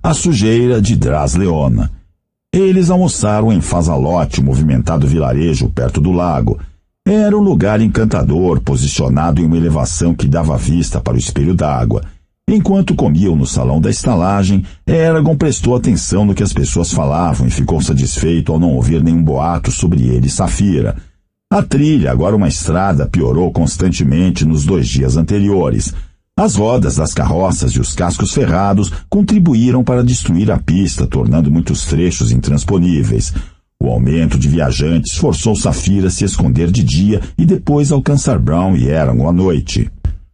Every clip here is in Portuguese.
a sujeira de Dras Leona. Eles almoçaram em Fazalote, o movimentado vilarejo perto do lago. Era um lugar encantador, posicionado em uma elevação que dava vista para o espelho d'água. Enquanto comiam no salão da estalagem, Eragon prestou atenção no que as pessoas falavam e ficou satisfeito ao não ouvir nenhum boato sobre ele e Saphira. A trilha, agora uma estrada, piorou constantemente nos 2 dias anteriores. As rodas das carroças e os cascos ferrados contribuíram para destruir a pista, tornando muitos trechos intransponíveis. O aumento de viajantes forçou Saphira a se esconder de dia e depois alcançar Bronn e Eragon à noite.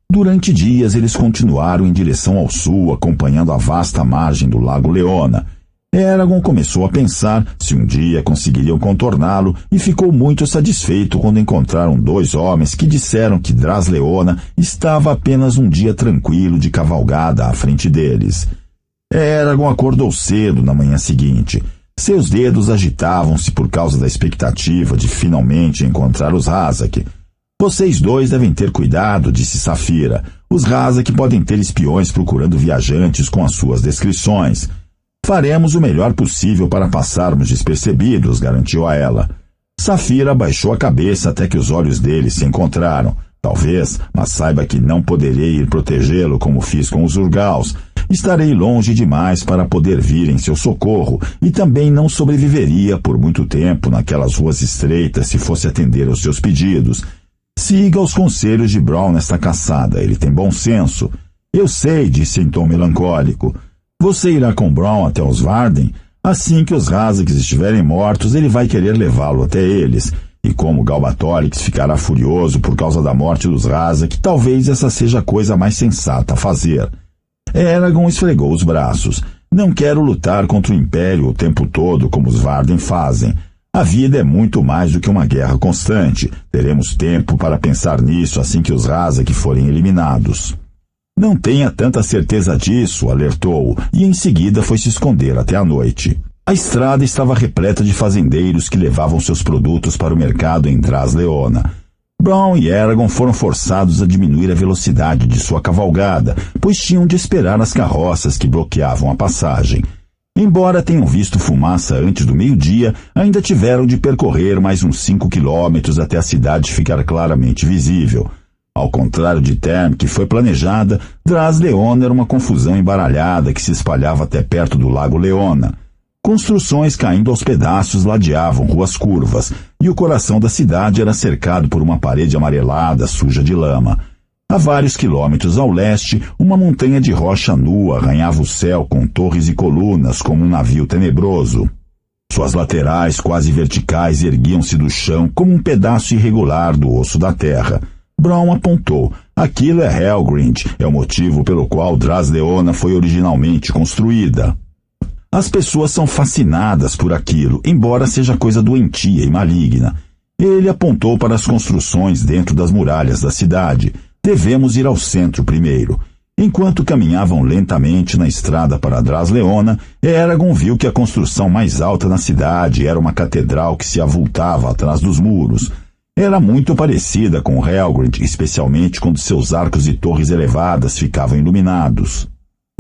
Durante dias eles continuaram em direção ao sul, acompanhando a vasta margem do lago Leona. Eragon começou a pensar se um dia conseguiriam contorná-lo e ficou muito satisfeito quando encontraram 2 homens que disseram que Dras Leona estava apenas um dia tranquilo de cavalgada à frente deles. Eragon acordou cedo na manhã seguinte. Seus dedos agitavam-se por causa da expectativa de finalmente encontrar os Hazak. Vocês 2 devem ter cuidado, disse Saphira. Os Hazak podem ter espiões procurando viajantes com as suas descrições. Faremos o melhor possível para passarmos despercebidos, garantiu a ela. Saphira abaixou a cabeça até que os olhos dele se encontraram. Talvez, mas saiba que não poderei ir protegê-lo como fiz com os Urgaus. Estarei longe demais para poder vir em seu socorro e também não sobreviveria por muito tempo naquelas ruas estreitas se fosse atender aos seus pedidos. Siga os conselhos de Bronn nesta caçada, ele tem bom senso. Eu sei, disse em tom melancólico. Você irá com Bronn até os Varden? Assim que os Hazaks estiverem mortos, ele vai querer levá-lo até eles. E como Galbatorix ficará furioso por causa da morte dos Hazak, talvez essa seja a coisa mais sensata a fazer. Eragon esfregou os braços. Não quero lutar contra o Império o tempo todo como os Varden fazem. A vida é muito mais do que uma guerra constante. Teremos tempo para pensar nisso assim que os Hazak forem eliminados. Não tenha tanta certeza disso, alertou-o, e em seguida foi se esconder até a noite. A estrada estava repleta de fazendeiros que levavam seus produtos para o mercado em Dras Leona. Bronn e Eragon foram forçados a diminuir a velocidade de sua cavalgada, pois tinham de esperar as carroças que bloqueavam a passagem. Embora tenham visto fumaça antes do meio-dia, ainda tiveram de percorrer mais uns 5 quilômetros até a cidade ficar claramente visível. Ao contrário de Term, que foi planejada, Dras Leona era uma confusão embaralhada que se espalhava até perto do lago Leona. Construções caindo aos pedaços ladeavam ruas curvas, e o coração da cidade era cercado por uma parede amarelada, suja de lama. A vários quilômetros ao leste, uma montanha de rocha nua arranhava o céu com torres e colunas como um navio tenebroso. Suas laterais, quase verticais, erguiam-se do chão como um pedaço irregular do osso da terra. Bronn apontou. Aquilo é Helgrind, é o motivo pelo qual Dras Leona foi originalmente construída. As pessoas são fascinadas por aquilo, embora seja coisa doentia e maligna. Ele apontou para as construções dentro das muralhas da cidade. Devemos ir ao centro primeiro. Enquanto caminhavam lentamente na estrada para Dras Leona, Eragon viu que a construção mais alta na cidade era uma catedral que se avultava atrás dos muros. Era muito parecida com Helgrind, especialmente quando seus arcos e torres elevadas ficavam iluminados.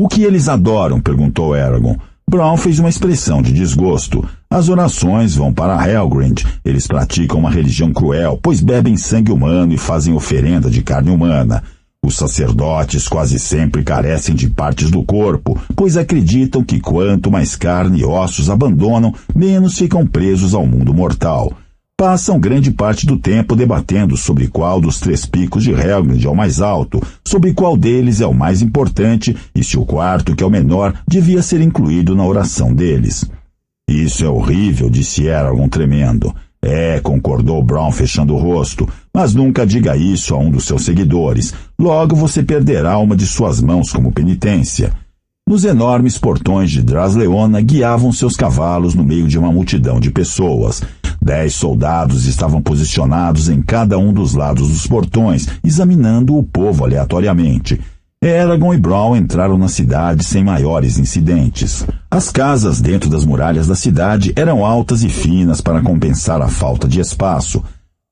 O que eles adoram? Perguntou Eragon. Bronn fez uma expressão de desgosto. As orações vão para Helgrind. Eles praticam uma religião cruel, pois bebem sangue humano e fazem oferenda de carne humana. Os sacerdotes quase sempre carecem de partes do corpo, pois acreditam que quanto mais carne e ossos abandonam, menos ficam presos ao mundo mortal. Passam grande parte do tempo debatendo sobre qual dos 3 picos de Helgrind é o mais alto, sobre qual deles é o mais importante e se o quarto, que é o menor, devia ser incluído na oração deles. Isso é horrível, disse Eragon tremendo. Concordou Bronn fechando o rosto, mas nunca diga isso a um dos seus seguidores. Logo você perderá uma de suas mãos como penitência. Nos enormes portões de Dras Leona guiavam seus cavalos no meio de uma multidão de pessoas. 10 soldados estavam posicionados em cada um dos lados dos portões, examinando o povo aleatoriamente. Eragon e Bronn entraram na cidade sem maiores incidentes. As casas dentro das muralhas da cidade eram altas e finas para compensar a falta de espaço.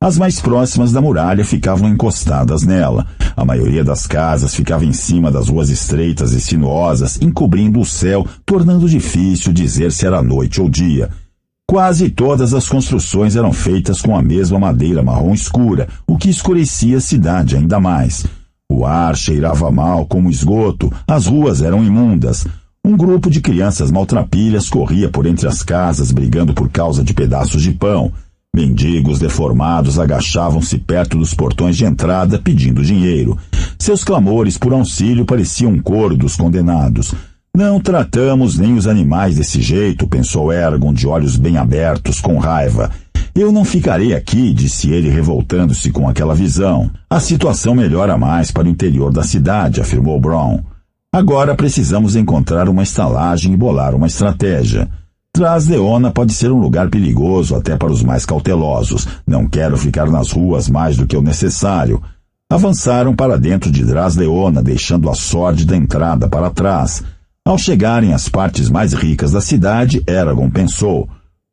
As mais próximas da muralha ficavam encostadas nela. A maioria das casas ficava em cima das ruas estreitas e sinuosas, encobrindo o céu, tornando difícil dizer se era noite ou dia. Quase todas as construções eram feitas com a mesma madeira marrom escura, o que escurecia a cidade ainda mais. O ar cheirava mal como esgoto, as ruas eram imundas. Um grupo de crianças maltrapilhas corria por entre as casas, brigando por causa de pedaços de pão. Mendigos deformados agachavam-se perto dos portões de entrada pedindo dinheiro. Seus clamores por auxílio pareciam um coro dos condenados. Não tratamos nem os animais desse jeito, pensou Eragon, de olhos bem abertos, com raiva. Eu não ficarei aqui, disse ele, revoltando-se com aquela visão. A situação melhora mais para o interior da cidade, afirmou Bronn. Agora precisamos encontrar uma estalagem e bolar uma estratégia. Drasleona pode ser um lugar perigoso até para os mais cautelosos. Não quero ficar nas ruas mais do que o necessário. Avançaram para dentro de Drasleona, deixando a sórdida entrada para trás. Ao chegarem às partes mais ricas da cidade, Eragon pensou: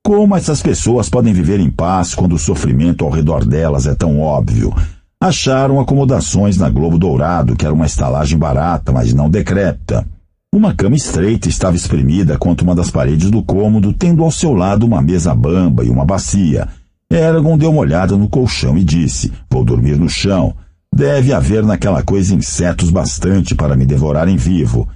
como essas pessoas podem viver em paz quando o sofrimento ao redor delas é tão óbvio? Acharam acomodações na Globo Dourado, que era uma estalagem barata, mas não decrépita. Uma cama estreita estava espremida contra uma das paredes do cômodo, tendo ao seu lado uma mesa bamba e uma bacia. Eragon deu uma olhada no colchão e disse: vou dormir no chão. Deve haver naquela coisa insetos bastante para me devorarem vivo.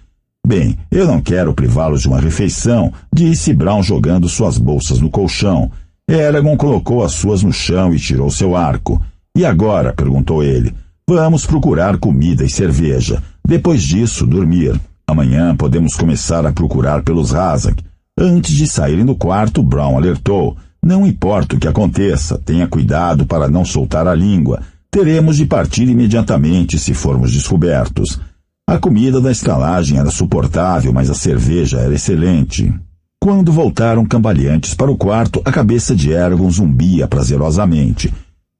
Bem, eu não quero privá-los de uma refeição, disse Bronn, jogando suas bolsas no colchão. Eragon colocou as suas no chão e tirou seu arco. E agora? Perguntou ele. Vamos procurar comida e cerveja. Depois disso, dormir. Amanhã podemos começar a procurar pelos Razak. Antes de saírem do quarto, Bronn alertou: não importa o que aconteça, tenha cuidado para não soltar a língua. Teremos de partir imediatamente se formos descobertos. A comida da estalagem era suportável, mas a cerveja era excelente. Quando voltaram cambaleantes para o quarto, a cabeça de Eragon zumbia prazerosamente.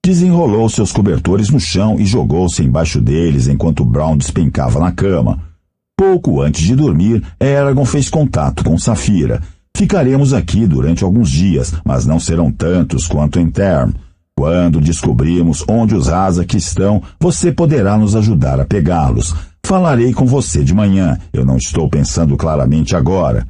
Desenrolou seus cobertores no chão e jogou-se embaixo deles enquanto Bronn despencava na cama. Pouco antes de dormir, Eragon fez contato com Saphira. Ficaremos aqui durante alguns dias, mas não serão tantos quanto em Term. Quando descobrirmos onde os Razak estão, você poderá nos ajudar a pegá-los. Falarei com você de manhã. Eu não estou pensando claramente agora.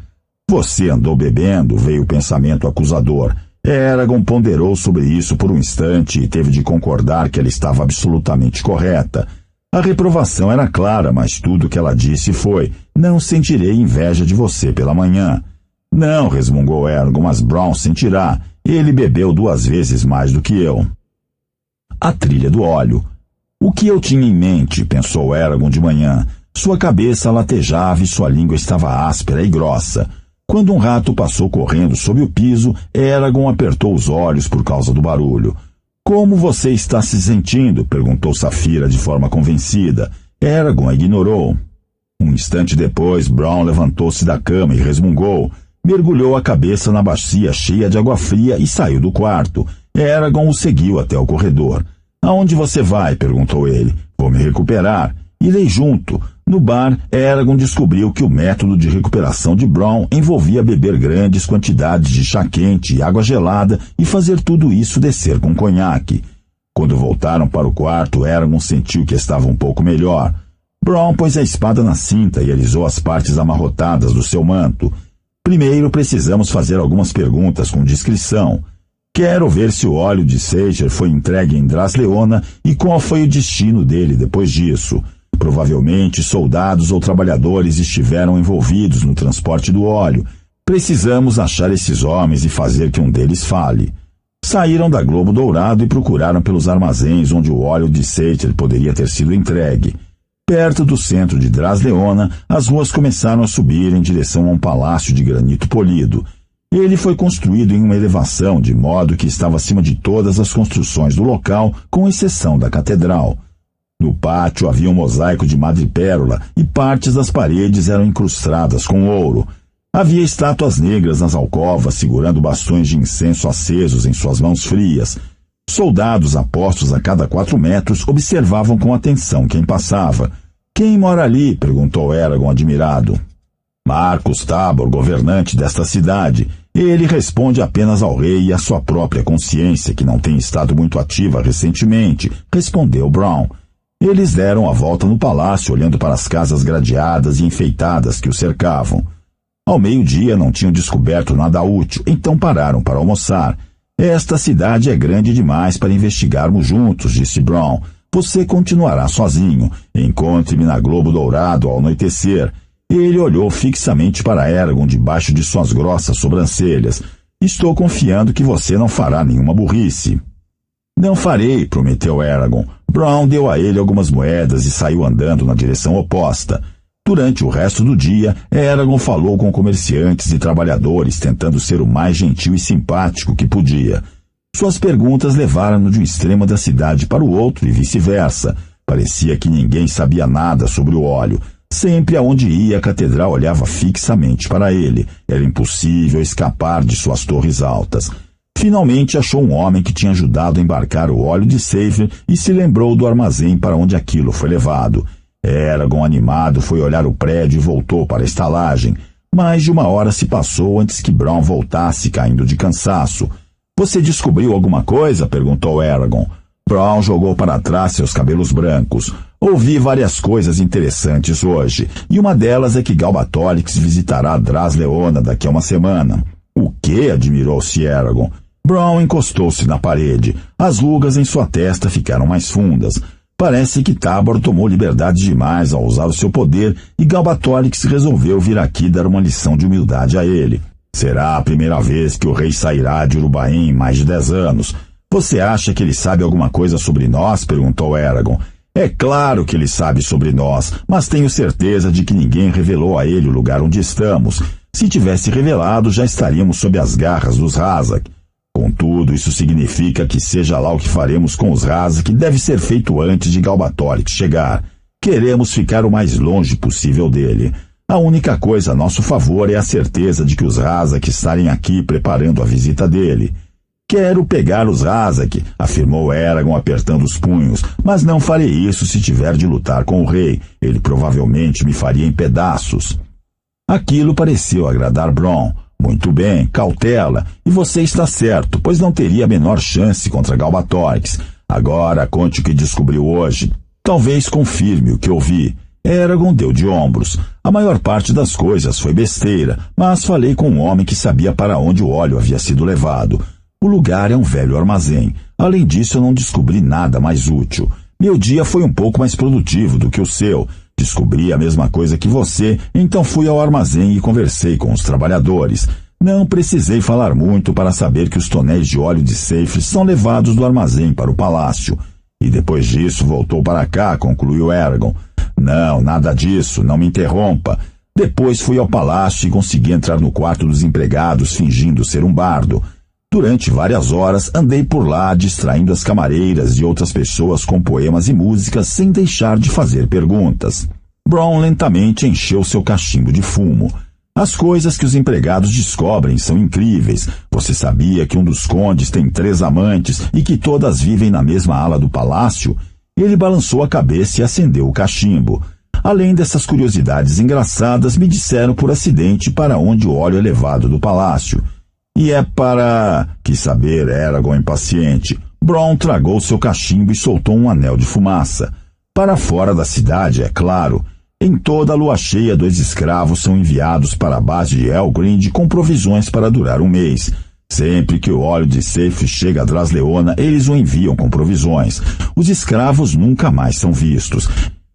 Você andou bebendo, veio o pensamento acusador. Eragon ponderou sobre isso por um instante e teve de concordar que ela estava absolutamente correta. A reprovação era clara, mas tudo que ela disse foi: não sentirei inveja de você pela manhã. Não, resmungou Eragon, mas Bronn sentirá. Ele bebeu 2 vezes mais do que eu. A trilha do óleo. O que eu tinha em mente, pensou Eragon de manhã. Sua cabeça latejava e sua língua estava áspera e grossa. Quando um rato passou correndo sob o piso, Eragon apertou os olhos por causa do barulho. Como você está se sentindo? Perguntou Saphira de forma convencida. Eragon a ignorou. Um instante depois, Bronn levantou-se da cama e resmungou. Mergulhou a cabeça na bacia cheia de água fria e saiu do quarto. Eragon o seguiu até o corredor. Aonde você vai? Perguntou ele. Vou me recuperar. Irei junto. No bar, Eragon descobriu que o método de recuperação de Bronn envolvia beber grandes quantidades de chá quente e água gelada e fazer tudo isso descer com conhaque. Quando voltaram para o quarto, Eragon sentiu que estava um pouco melhor. Bronn pôs a espada na cinta e alisou as partes amarrotadas do seu manto. Primeiro precisamos fazer algumas perguntas com discrição. Quero ver se o óleo de Sager foi entregue em Drasleona e qual foi o destino dele depois disso. Provavelmente soldados ou trabalhadores estiveram envolvidos no transporte do óleo. Precisamos achar esses homens e fazer que um deles fale. Saíram da Globo Dourado e procuraram pelos armazéns onde o óleo de Sager poderia ter sido entregue. Perto do centro de Drasleona, as ruas começaram a subir em direção a um palácio de granito polido. Ele foi construído em uma elevação, de modo que estava acima de todas as construções do local, com exceção da catedral. No pátio havia um mosaico de madrepérola e partes das paredes eram incrustadas com ouro. Havia estátuas negras nas alcovas, segurando bastões de incenso acesos em suas mãos frias. Soldados apostos a cada 4 metros observavam com atenção quem passava. Quem mora ali? Perguntou Eragon admirado. Marcus Tabor, governante desta cidade. Ele responde apenas ao rei e à sua própria consciência, que não tem estado muito ativa recentemente, respondeu Brown. Eles deram a volta no palácio, olhando para as casas gradeadas e enfeitadas que o cercavam. Ao meio-dia não tinham descoberto nada útil, então pararam para almoçar. Esta cidade é grande demais para investigarmos juntos, disse Brown. Você continuará sozinho. Encontre-me na Globo Dourado ao anoitecer. Ele olhou fixamente para Eragon debaixo de suas grossas sobrancelhas. Estou confiando que você não fará nenhuma burrice. Não farei, prometeu Eragon. Brown deu a ele algumas moedas e saiu andando na direção oposta. Durante o resto do dia, Eragon falou com comerciantes e trabalhadores, tentando ser o mais gentil e simpático que podia. Suas perguntas levaram-no de um extremo da cidade para o outro e vice-versa. Parecia que ninguém sabia nada sobre o óleo. Sempre aonde ia, a catedral olhava fixamente para ele. Era impossível escapar de suas torres altas. Finalmente achou um homem que tinha ajudado a embarcar o óleo de Seifer e se lembrou do armazém para onde aquilo foi levado. Eragon, animado, foi olhar o prédio e voltou para a estalagem. Mais de 1 hora se passou antes que Brown voltasse, caindo de cansaço. Você descobriu alguma coisa? Perguntou Eragon. Brown jogou para trás seus cabelos brancos. Ouvi várias coisas interessantes hoje, e uma delas é que Galbatorix visitará Dras Leona daqui a 1 semana. O quê? Admirou-se Eragon. Brown encostou-se na parede. As rugas em sua testa ficaram mais fundas. Parece que Tabor tomou liberdade demais ao usar o seu poder e Galbatorix resolveu vir aqui dar uma lição de humildade a ele. Será a primeira vez que o rei sairá de Urubaim em mais de 10 anos. Você acha que ele sabe alguma coisa sobre nós? Perguntou Eragon. É claro que ele sabe sobre nós, mas tenho certeza de que ninguém revelou a ele o lugar onde estamos. Se tivesse revelado, já estaríamos sob as garras dos Razak. Contudo, isso significa que seja lá o que faremos com os Razak deve ser feito antes de Galbatorix chegar. Queremos ficar o mais longe possível dele. A única coisa a nosso favor é a certeza de que os Razak estarem aqui preparando a visita dele. Quero pegar os Razak, afirmou Eragon apertando os punhos, mas não farei isso se tiver de lutar com o rei. Ele provavelmente me faria em pedaços. Aquilo pareceu agradar Brown. Muito bem, cautela, e você está certo, pois não teria a menor chance contra Galbatorix. Agora conte o que descobriu hoje. Talvez confirme o que ouvi. Eragon deu de ombros. A maior parte das coisas foi besteira, mas falei com um homem que sabia para onde o óleo havia sido levado. O lugar é um velho armazém. Além disso, eu não descobri nada mais útil. Meu dia foi um pouco mais produtivo do que o seu. Descobri a mesma coisa que você, então fui ao armazém e conversei com os trabalhadores. Não precisei falar muito para saber que os tonéis de óleo de Seifer são levados do armazém para o palácio. E depois disso voltou para cá, concluiu Eragon. Não, nada disso, não me interrompa. Depois fui ao palácio e consegui entrar no quarto dos empregados fingindo ser um bardo. Durante várias horas andei por lá distraindo as camareiras e outras pessoas com poemas e músicas sem deixar de fazer perguntas. Brown lentamente encheu seu cachimbo de fumo. As coisas que os empregados descobrem são incríveis. Você sabia que um dos condes tem 3 amantes e que todas vivem na mesma ala do palácio? Ele balançou a cabeça e acendeu o cachimbo. Além dessas curiosidades engraçadas, me disseram por acidente para onde o óleo é levado do palácio. E é para... Quis saber, Eragon impaciente. Brown tragou seu cachimbo e soltou um anel de fumaça. Para fora da cidade, é claro. Em toda a lua cheia, 2 escravos são enviados para a base de Elgrind com provisões para durar 1 mês. Sempre que o óleo de Seifer chega a Dras Leona, eles o enviam com provisões. Os escravos nunca mais são vistos.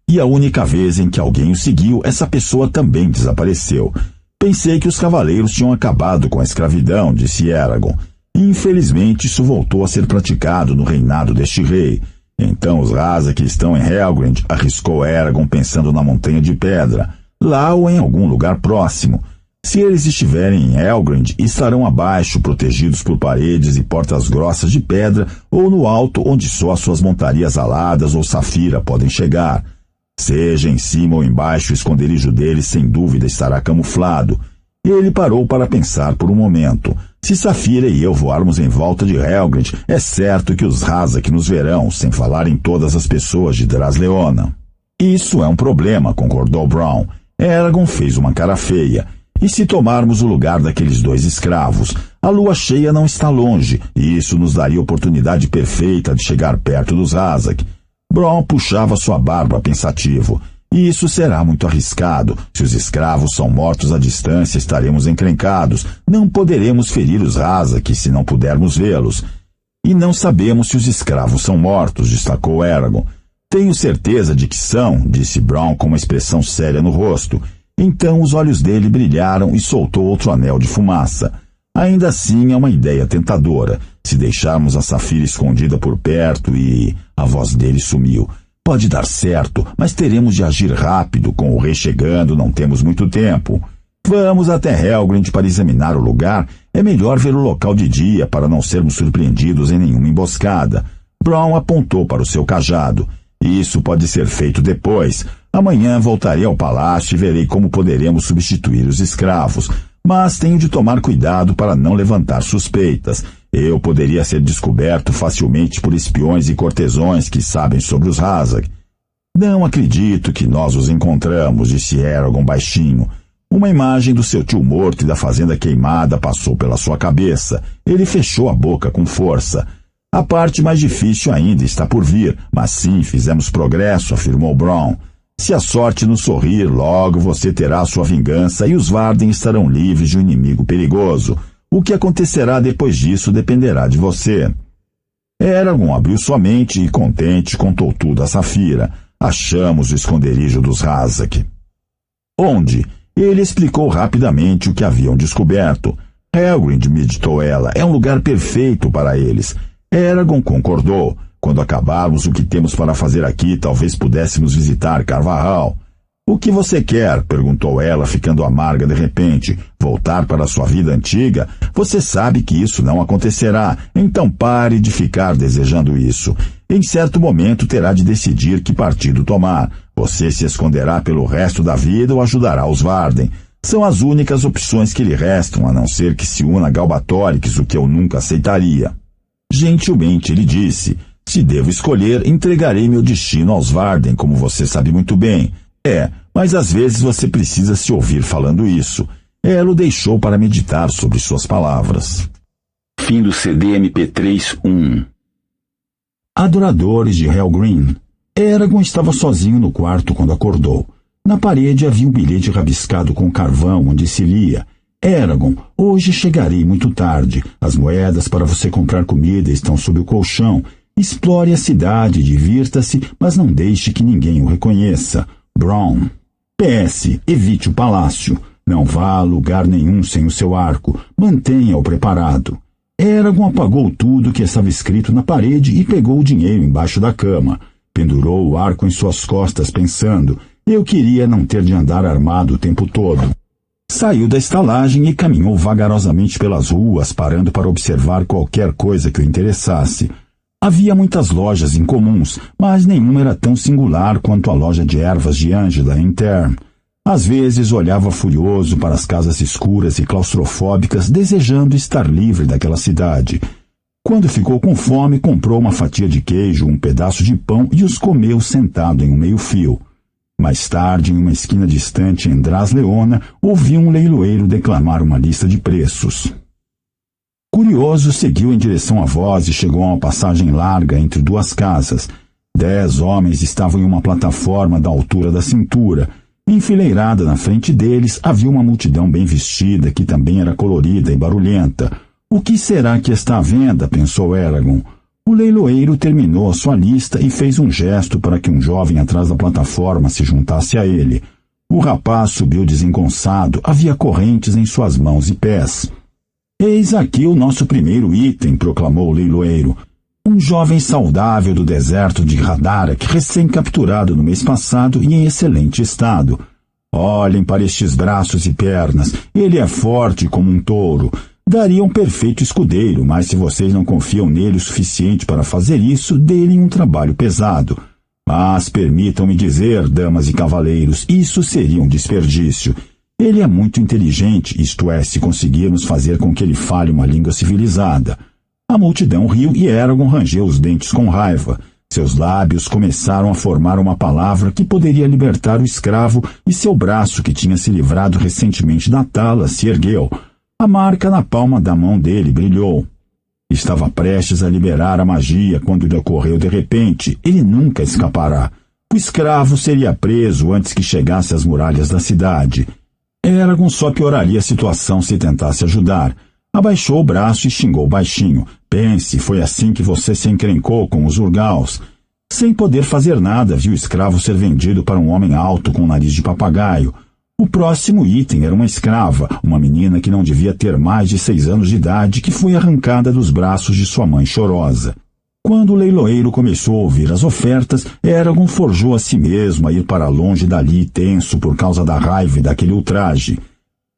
E a única vez em que alguém o seguiu, essa pessoa também desapareceu. Pensei que os cavaleiros tinham acabado com a escravidão, disse Eragon. Infelizmente, isso voltou a ser praticado no reinado deste rei. Então os Razak estão em Helgrind, arriscou Eragon pensando na montanha de pedra, lá ou em algum lugar próximo. Se eles estiverem em Helgrind, estarão abaixo, protegidos por paredes e portas grossas de pedra, ou no alto, onde só as suas montarias aladas ou safira podem chegar. Seja em cima ou embaixo, o esconderijo deles sem dúvida estará camuflado. Ele parou para pensar por um momento. Se Safira e eu voarmos em volta de Helgrind, é certo que os Razak nos verão, sem falar em todas as pessoas de Dras Leona. Isso é um problema, concordou Brown. Eragon fez uma cara feia. E se tomarmos o lugar daqueles 2 escravos? A lua cheia não está longe, e isso nos daria oportunidade perfeita de chegar perto dos Razak. Bron puxava sua barba pensativo. E isso será muito arriscado. Se os escravos são mortos à distância, estaremos encrencados. Não poderemos ferir os Razak se não pudermos vê-los. E não sabemos se os escravos são mortos, destacou Eragon. Tenho certeza de que são, disse Bron com uma expressão séria no rosto. Então os olhos dele brilharam e soltou outro anel de fumaça. Ainda assim é uma ideia tentadora. Se deixarmos a Safira escondida por perto e... A voz dele sumiu. Pode dar certo, mas teremos de agir rápido. Com o rei chegando, não temos muito tempo. Vamos até Helgrind para examinar o lugar. É melhor ver o local de dia para não sermos surpreendidos em nenhuma emboscada. Bron apontou para o seu cajado. Isso pode ser feito depois. Amanhã voltarei ao palácio e verei como poderemos substituir os escravos. Mas tenho de tomar cuidado para não levantar suspeitas. Eu poderia ser descoberto facilmente por espiões e cortesões que sabem sobre os Razak. Não acredito que nós os encontramos, disse Eragon baixinho. Uma imagem do seu tio morto e da fazenda queimada passou pela sua cabeça. Ele fechou a boca com força. A parte mais difícil ainda está por vir, mas sim, fizemos progresso, afirmou Bron. Se a sorte nos sorrir, logo você terá sua vingança e os Varden estarão livres de um inimigo perigoso. O que acontecerá depois disso dependerá de você. Eragon abriu sua mente e, contente, contou tudo a Safira. Achamos o esconderijo dos Razak. Onde? Ele explicou rapidamente o que haviam descoberto. Helgrind, meditou ela, é um lugar perfeito para eles. Eragon concordou. Quando acabarmos o que temos para fazer aqui, talvez pudéssemos visitar Carvajal. O que você quer? Perguntou ela, ficando amarga de repente. Voltar para sua vida antiga? Você sabe que isso não acontecerá, então pare de ficar desejando isso. Em certo momento terá de decidir que partido tomar. Você se esconderá pelo resto da vida ou ajudará os Varden. São as únicas opções que lhe restam, a não ser que se una a Galbatorix, o que eu nunca aceitaria. Gentilmente ele disse, se devo escolher, entregarei meu destino aos Varden, como você sabe muito bem. Mas às vezes você precisa se ouvir falando isso. Ela o deixou para meditar sobre suas palavras. Fim do CD MP3-1. Adoradores de Helgrind. Eragon estava sozinho no quarto quando acordou. Na parede havia um bilhete rabiscado com carvão onde se lia: Eragon, hoje chegarei muito tarde. As moedas para você comprar comida estão sob o colchão. Explore a cidade, divirta-se, mas não deixe que ninguém o reconheça. Bron. PS. Evite o palácio. Não vá a lugar nenhum sem o seu arco. Mantenha-o preparado. Eragon apagou tudo que estava escrito na parede e pegou o dinheiro embaixo da cama. Pendurou o arco em suas costas, pensando: eu queria não ter de andar armado o tempo todo. Saiu da estalagem e caminhou vagarosamente pelas ruas, parando para observar qualquer coisa que o interessasse. Havia muitas lojas incomuns, mas nenhuma era tão singular quanto a loja de ervas de Angela em Term. Às vezes olhava furioso para as casas escuras e claustrofóbicas, desejando estar livre daquela cidade. Quando ficou com fome, comprou uma fatia de queijo, um pedaço de pão e os comeu sentado em um meio-fio. Mais tarde, em uma esquina distante em Drasleona, ouviu um leiloeiro declamar uma lista de preços. Curioso, seguiu em direção à voz e chegou a uma passagem larga entre duas casas. 10 homens estavam em uma plataforma da altura da cintura. Enfileirada na frente deles, havia uma multidão bem vestida, que também era colorida e barulhenta. O que será que está à venda? Pensou Eragon. O leiloeiro terminou a sua lista e fez um gesto para que um jovem atrás da plataforma se juntasse a ele. O rapaz subiu desengonçado, havia correntes em suas mãos e pés. Eis aqui o nosso primeiro item, proclamou o leiloeiro. Um jovem saudável do deserto de Hadarak, recém-capturado no mês passado e em excelente estado. Olhem para estes braços e pernas. Ele é forte como um touro. Daria um perfeito escudeiro, mas se vocês não confiam nele o suficiente para fazer isso, dê-lhe um trabalho pesado. Mas permitam-me dizer, damas e cavaleiros, isso seria um desperdício. Ele é muito inteligente, isto é, se conseguirmos fazer com que ele fale uma língua civilizada. A multidão riu e Eragon rangeu os dentes com raiva. Seus lábios começaram a formar uma palavra que poderia libertar o escravo e seu braço, que tinha se livrado recentemente da tala, se ergueu. A marca na palma da mão dele brilhou. Estava prestes a liberar a magia quando lhe ocorreu de repente: ele nunca escapará. O escravo seria preso antes que chegasse às muralhas da cidade. Eragon só pioraria a situação se tentasse ajudar. Abaixou o braço e xingou baixinho: pense, foi assim que você se encrencou com os Urgaus. Sem poder fazer nada, viu o escravo ser vendido para um homem alto com nariz de papagaio. O próximo item era uma escrava, uma menina que não devia ter mais de 6 anos de idade, que foi arrancada dos braços de sua mãe chorosa. Quando o leiloeiro começou a ouvir as ofertas, Eragon forjou a si mesmo a ir para longe dali, tenso por causa da raiva e daquele ultraje.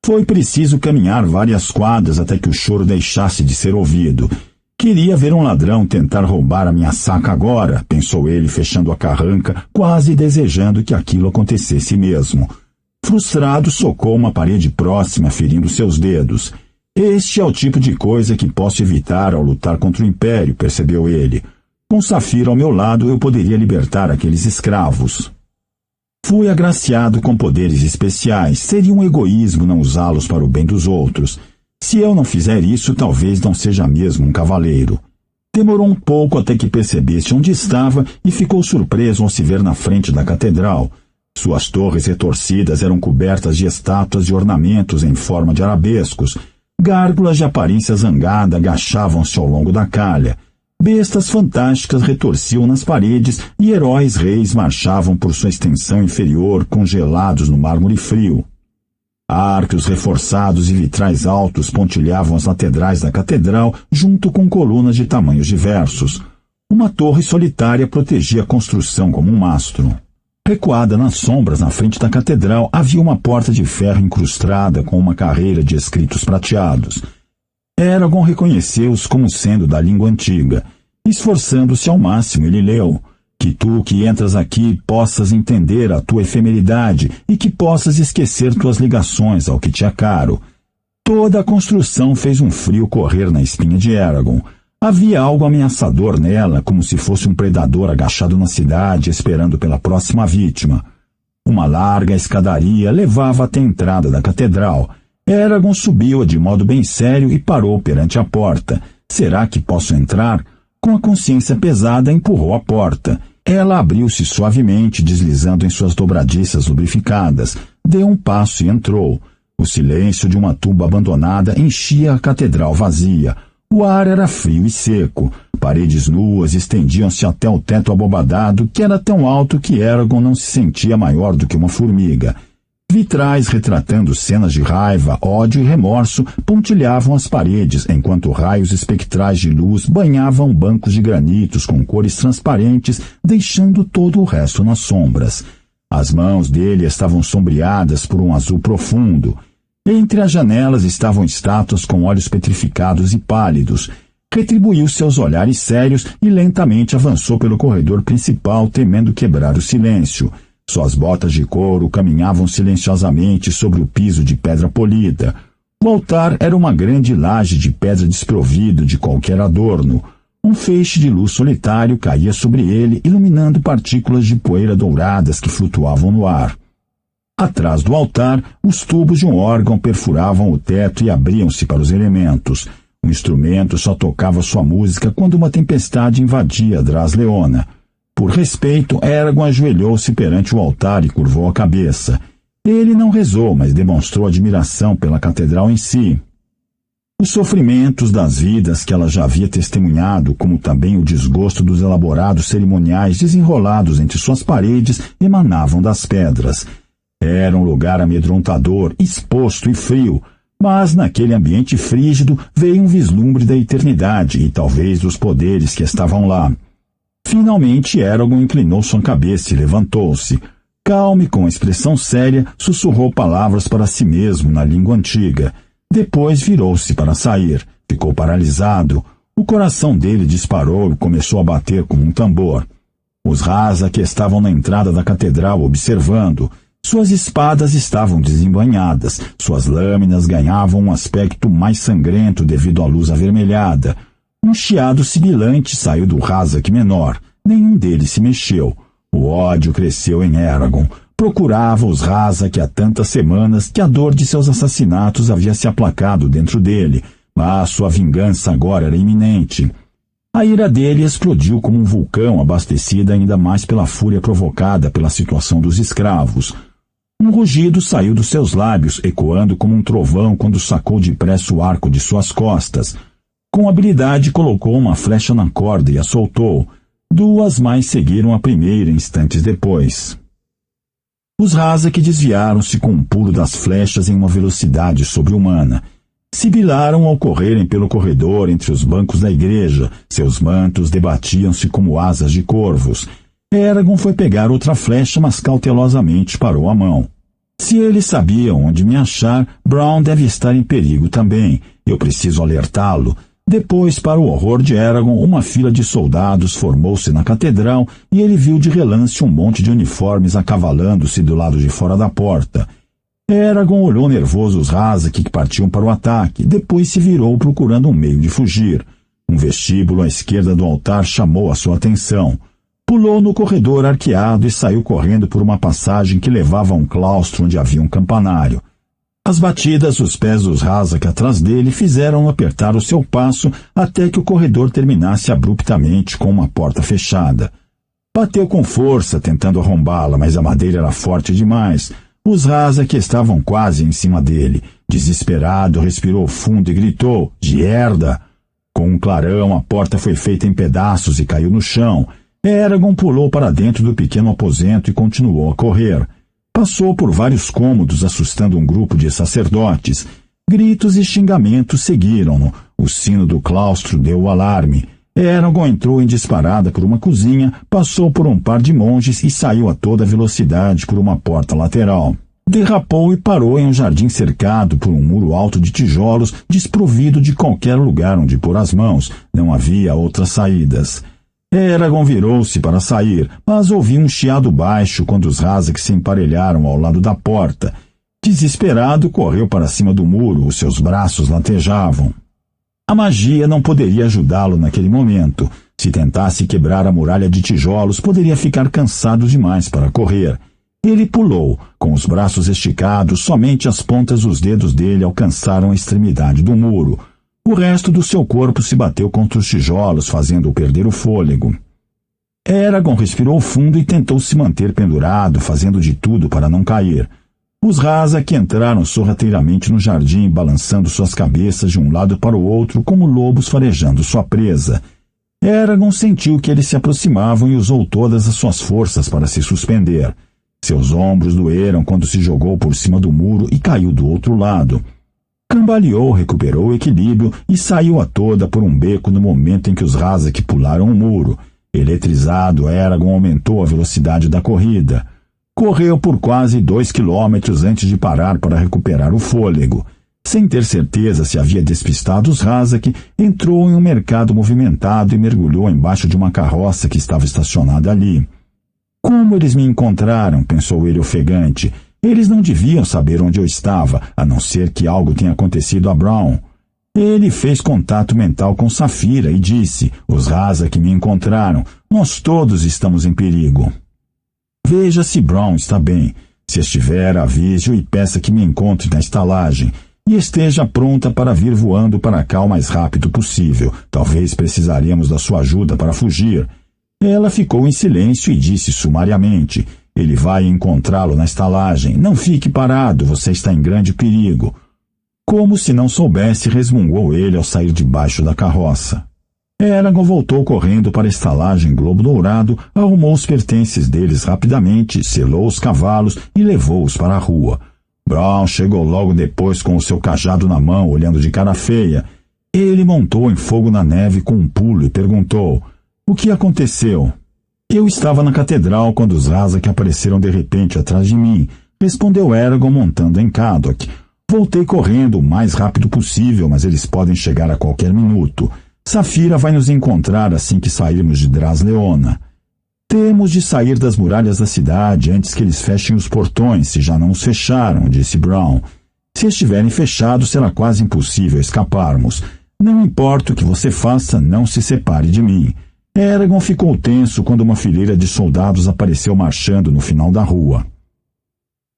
Foi preciso caminhar várias quadras até que o choro deixasse de ser ouvido. Queria ver um ladrão tentar roubar a minha saca agora, pensou ele, fechando a carranca, quase desejando que aquilo acontecesse mesmo. Frustrado, socou uma parede próxima, ferindo seus dedos. Este é o tipo de coisa que posso evitar ao lutar contra o Império, percebeu ele. Com Saphira ao meu lado, eu poderia libertar aqueles escravos. Fui agraciado com poderes especiais. Seria um egoísmo não usá-los para o bem dos outros. Se eu não fizer isso, talvez não seja mesmo um cavaleiro. Demorou um pouco até que percebesse onde estava e ficou surpreso ao se ver na frente da catedral. Suas torres retorcidas eram cobertas de estátuas e ornamentos em forma de arabescos. Gárgulas de aparência zangada agachavam-se ao longo da calha. Bestas fantásticas retorciam nas paredes e heróis reis marchavam por sua extensão inferior, congelados no mármore frio. Arcos reforçados e vitrais altos pontilhavam as laterais da catedral, junto com colunas de tamanhos diversos. Uma torre solitária protegia a construção como um mastro. Recuada nas sombras na frente da catedral, havia uma porta de ferro incrustada com uma carreira de escritos prateados. Eragon reconheceu-os como sendo da língua antiga. Esforçando-se ao máximo, ele leu: que tu que entras aqui possas entender a tua efemeridade e que possas esquecer tuas ligações ao que te é caro. Toda a construção fez um frio correr na espinha de Eragon. Havia algo ameaçador nela, como se fosse um predador agachado na cidade, esperando pela próxima vítima. Uma larga escadaria levava até a entrada da catedral. Eragon subiu-a de modo bem sério e parou perante a porta. Será que posso entrar? Com a consciência pesada, empurrou a porta. Ela abriu-se suavemente, deslizando em suas dobradiças lubrificadas. Deu um passo e entrou. O silêncio de uma tumba abandonada enchia a catedral vazia. O ar era frio e seco. Paredes nuas estendiam-se até o teto abobadado, que era tão alto que Eragon não se sentia maior do que uma formiga. Vitrais retratando cenas de raiva, ódio e remorso pontilhavam as paredes, enquanto raios espectrais de luz banhavam bancos de granitos com cores transparentes, deixando todo o resto nas sombras. As mãos dele estavam sombreadas por um azul profundo. Entre as janelas estavam estátuas com olhos petrificados e pálidos. Retribuiu seus olhares sérios e lentamente avançou pelo corredor principal, temendo quebrar o silêncio. Suas botas de couro caminhavam silenciosamente sobre o piso de pedra polida. O altar era uma grande laje de pedra desprovido de qualquer adorno. Um feixe de luz solitário caía sobre ele, iluminando partículas de poeira douradas que flutuavam no ar. Atrás do altar, os tubos de um órgão perfuravam o teto e abriam-se para os elementos. O instrumento só tocava sua música quando uma tempestade invadia Dras-Leona. Por respeito, Eragon ajoelhou-se perante o altar e curvou a cabeça. Ele não rezou, mas demonstrou admiração pela catedral em si. Os sofrimentos das vidas que ela já havia testemunhado, como também o desgosto dos elaborados cerimoniais desenrolados entre suas paredes, emanavam das pedras. Era um lugar amedrontador, exposto e frio, mas naquele ambiente frígido veio um vislumbre da eternidade e talvez dos poderes que estavam lá. Finalmente, Eragon inclinou sua cabeça e levantou-se. Calmo e com expressão séria, sussurrou palavras para si mesmo na língua antiga. Depois virou-se para sair. Ficou paralisado. O coração dele disparou e começou a bater como um tambor. Os Rasa que estavam na entrada da catedral observando. Suas espadas estavam desembainhadas. Suas lâminas ganhavam um aspecto mais sangrento devido à luz avermelhada. Um chiado sibilante saiu do Razak menor. Nenhum deles se mexeu. O ódio cresceu em Eragon. Procurava os Razak há tantas semanas que a dor de seus assassinatos havia se aplacado dentro dele, mas sua vingança agora era iminente. A ira dele explodiu como um vulcão, abastecida ainda mais pela fúria provocada pela situação dos escravos. Um rugido saiu dos seus lábios, ecoando como um trovão quando sacou depressa o arco de suas costas. Com habilidade, colocou uma flecha na corda e a soltou. 2 mais seguiram a primeira instantes depois. Os Razak desviaram-se com um pulo das flechas em uma velocidade sobre-humana. Sibilaram ao correrem pelo corredor entre os bancos da igreja. Seus mantos debatiam-se como asas de corvos. Eragon foi pegar outra flecha, mas cautelosamente parou a mão. Se eles sabiam onde me achar, Brown deve estar em perigo também. Eu preciso alertá-lo. Depois, para o horror de Eragon, uma fila de soldados formou-se na catedral e ele viu de relance um monte de uniformes acavalando-se do lado de fora da porta. Eragon olhou nervoso os Razak que partiam para o ataque, depois se virou procurando um meio de fugir. Um vestíbulo à esquerda do altar chamou a sua atenção. Pulou no corredor arqueado e saiu correndo por uma passagem que levava a um claustro onde havia um campanário. As batidas dos pés dos Razak atrás dele fizeram-no apertar o seu passo até que o corredor terminasse abruptamente com uma porta fechada. Bateu com força, tentando arrombá-la, mas a madeira era forte demais. Os Razak estavam quase em cima dele. Desesperado, respirou fundo e gritou, "Gerda!" Com um clarão, a porta foi feita em pedaços e caiu no chão. Eragon pulou para dentro do pequeno aposento e continuou a correr. Passou por vários cômodos, assustando um grupo de sacerdotes. Gritos e xingamentos seguiram-no. O sino do claustro deu o alarme. Eragon entrou em disparada por uma cozinha, passou por um par de monges e saiu a toda velocidade por uma porta lateral. Derrapou e parou em um jardim cercado por um muro alto de tijolos, desprovido de qualquer lugar onde pôr as mãos. Não havia outras saídas. Eragon virou-se para sair, mas ouviu um chiado baixo quando os Razak se emparelharam ao lado da porta. Desesperado, correu para cima do muro, os seus braços latejavam. A magia não poderia ajudá-lo naquele momento. Se tentasse quebrar a muralha de tijolos, poderia ficar cansado demais para correr. Ele pulou, com os braços esticados, somente as pontas dos dedos dele alcançaram a extremidade do muro. O resto do seu corpo se bateu contra os tijolos, fazendo-o perder o fôlego. Eragon respirou fundo e tentou se manter pendurado, fazendo de tudo para não cair. Os Razak entraram sorrateiramente no jardim, balançando suas cabeças de um lado para o outro, como lobos farejando sua presa. Eragon sentiu que eles se aproximavam e usou todas as suas forças para se suspender. Seus ombros doeram quando se jogou por cima do muro e caiu do outro lado. Cambaleou, recuperou o equilíbrio e saiu a toda por um beco no momento em que os Razak pularam o muro. Eletrizado, Eragon aumentou a velocidade da corrida. Correu por quase 2 quilômetros antes de parar para recuperar o fôlego. Sem ter certeza se havia despistado os Razak, entrou em um mercado movimentado e mergulhou embaixo de uma carroça que estava estacionada ali. Como eles me encontraram? Pensou ele ofegante. Eles não deviam saber onde eu estava, a não ser que algo tenha acontecido a Brown. Ele fez contato mental com Saphira e disse, os Razak me encontraram, nós todos estamos em perigo. Veja se Brown está bem. Se estiver, avise-o e peça que me encontre na estalagem. E esteja pronta para vir voando para cá o mais rápido possível. Talvez precisaremos da sua ajuda para fugir. Ela ficou em silêncio e disse sumariamente, ele vai encontrá-lo na estalagem. Não fique parado, você está em grande perigo. Como se não soubesse, resmungou ele ao sair debaixo da carroça. Eragon voltou correndo para a estalagem Globo Dourado, arrumou os pertences deles rapidamente, selou os cavalos e levou-os para a rua. Brown chegou logo depois com o seu cajado na mão, olhando de cara feia. Ele montou em fogo na neve com um pulo e perguntou, o que aconteceu? Eu estava na catedral quando os Razak apareceram de repente atrás de mim, respondeu Eragon montando em Caddoc. Voltei correndo o mais rápido possível, mas eles podem chegar a qualquer minuto. Saphira vai nos encontrar assim que sairmos de Drasleona. Temos de sair das muralhas da cidade antes que eles fechem os portões, se já não os fecharam, disse Brown. Se estiverem fechados, será quase impossível escaparmos. Não importa o que você faça, não se separe de mim. Eragon ficou tenso quando uma fileira de soldados apareceu marchando no final da rua.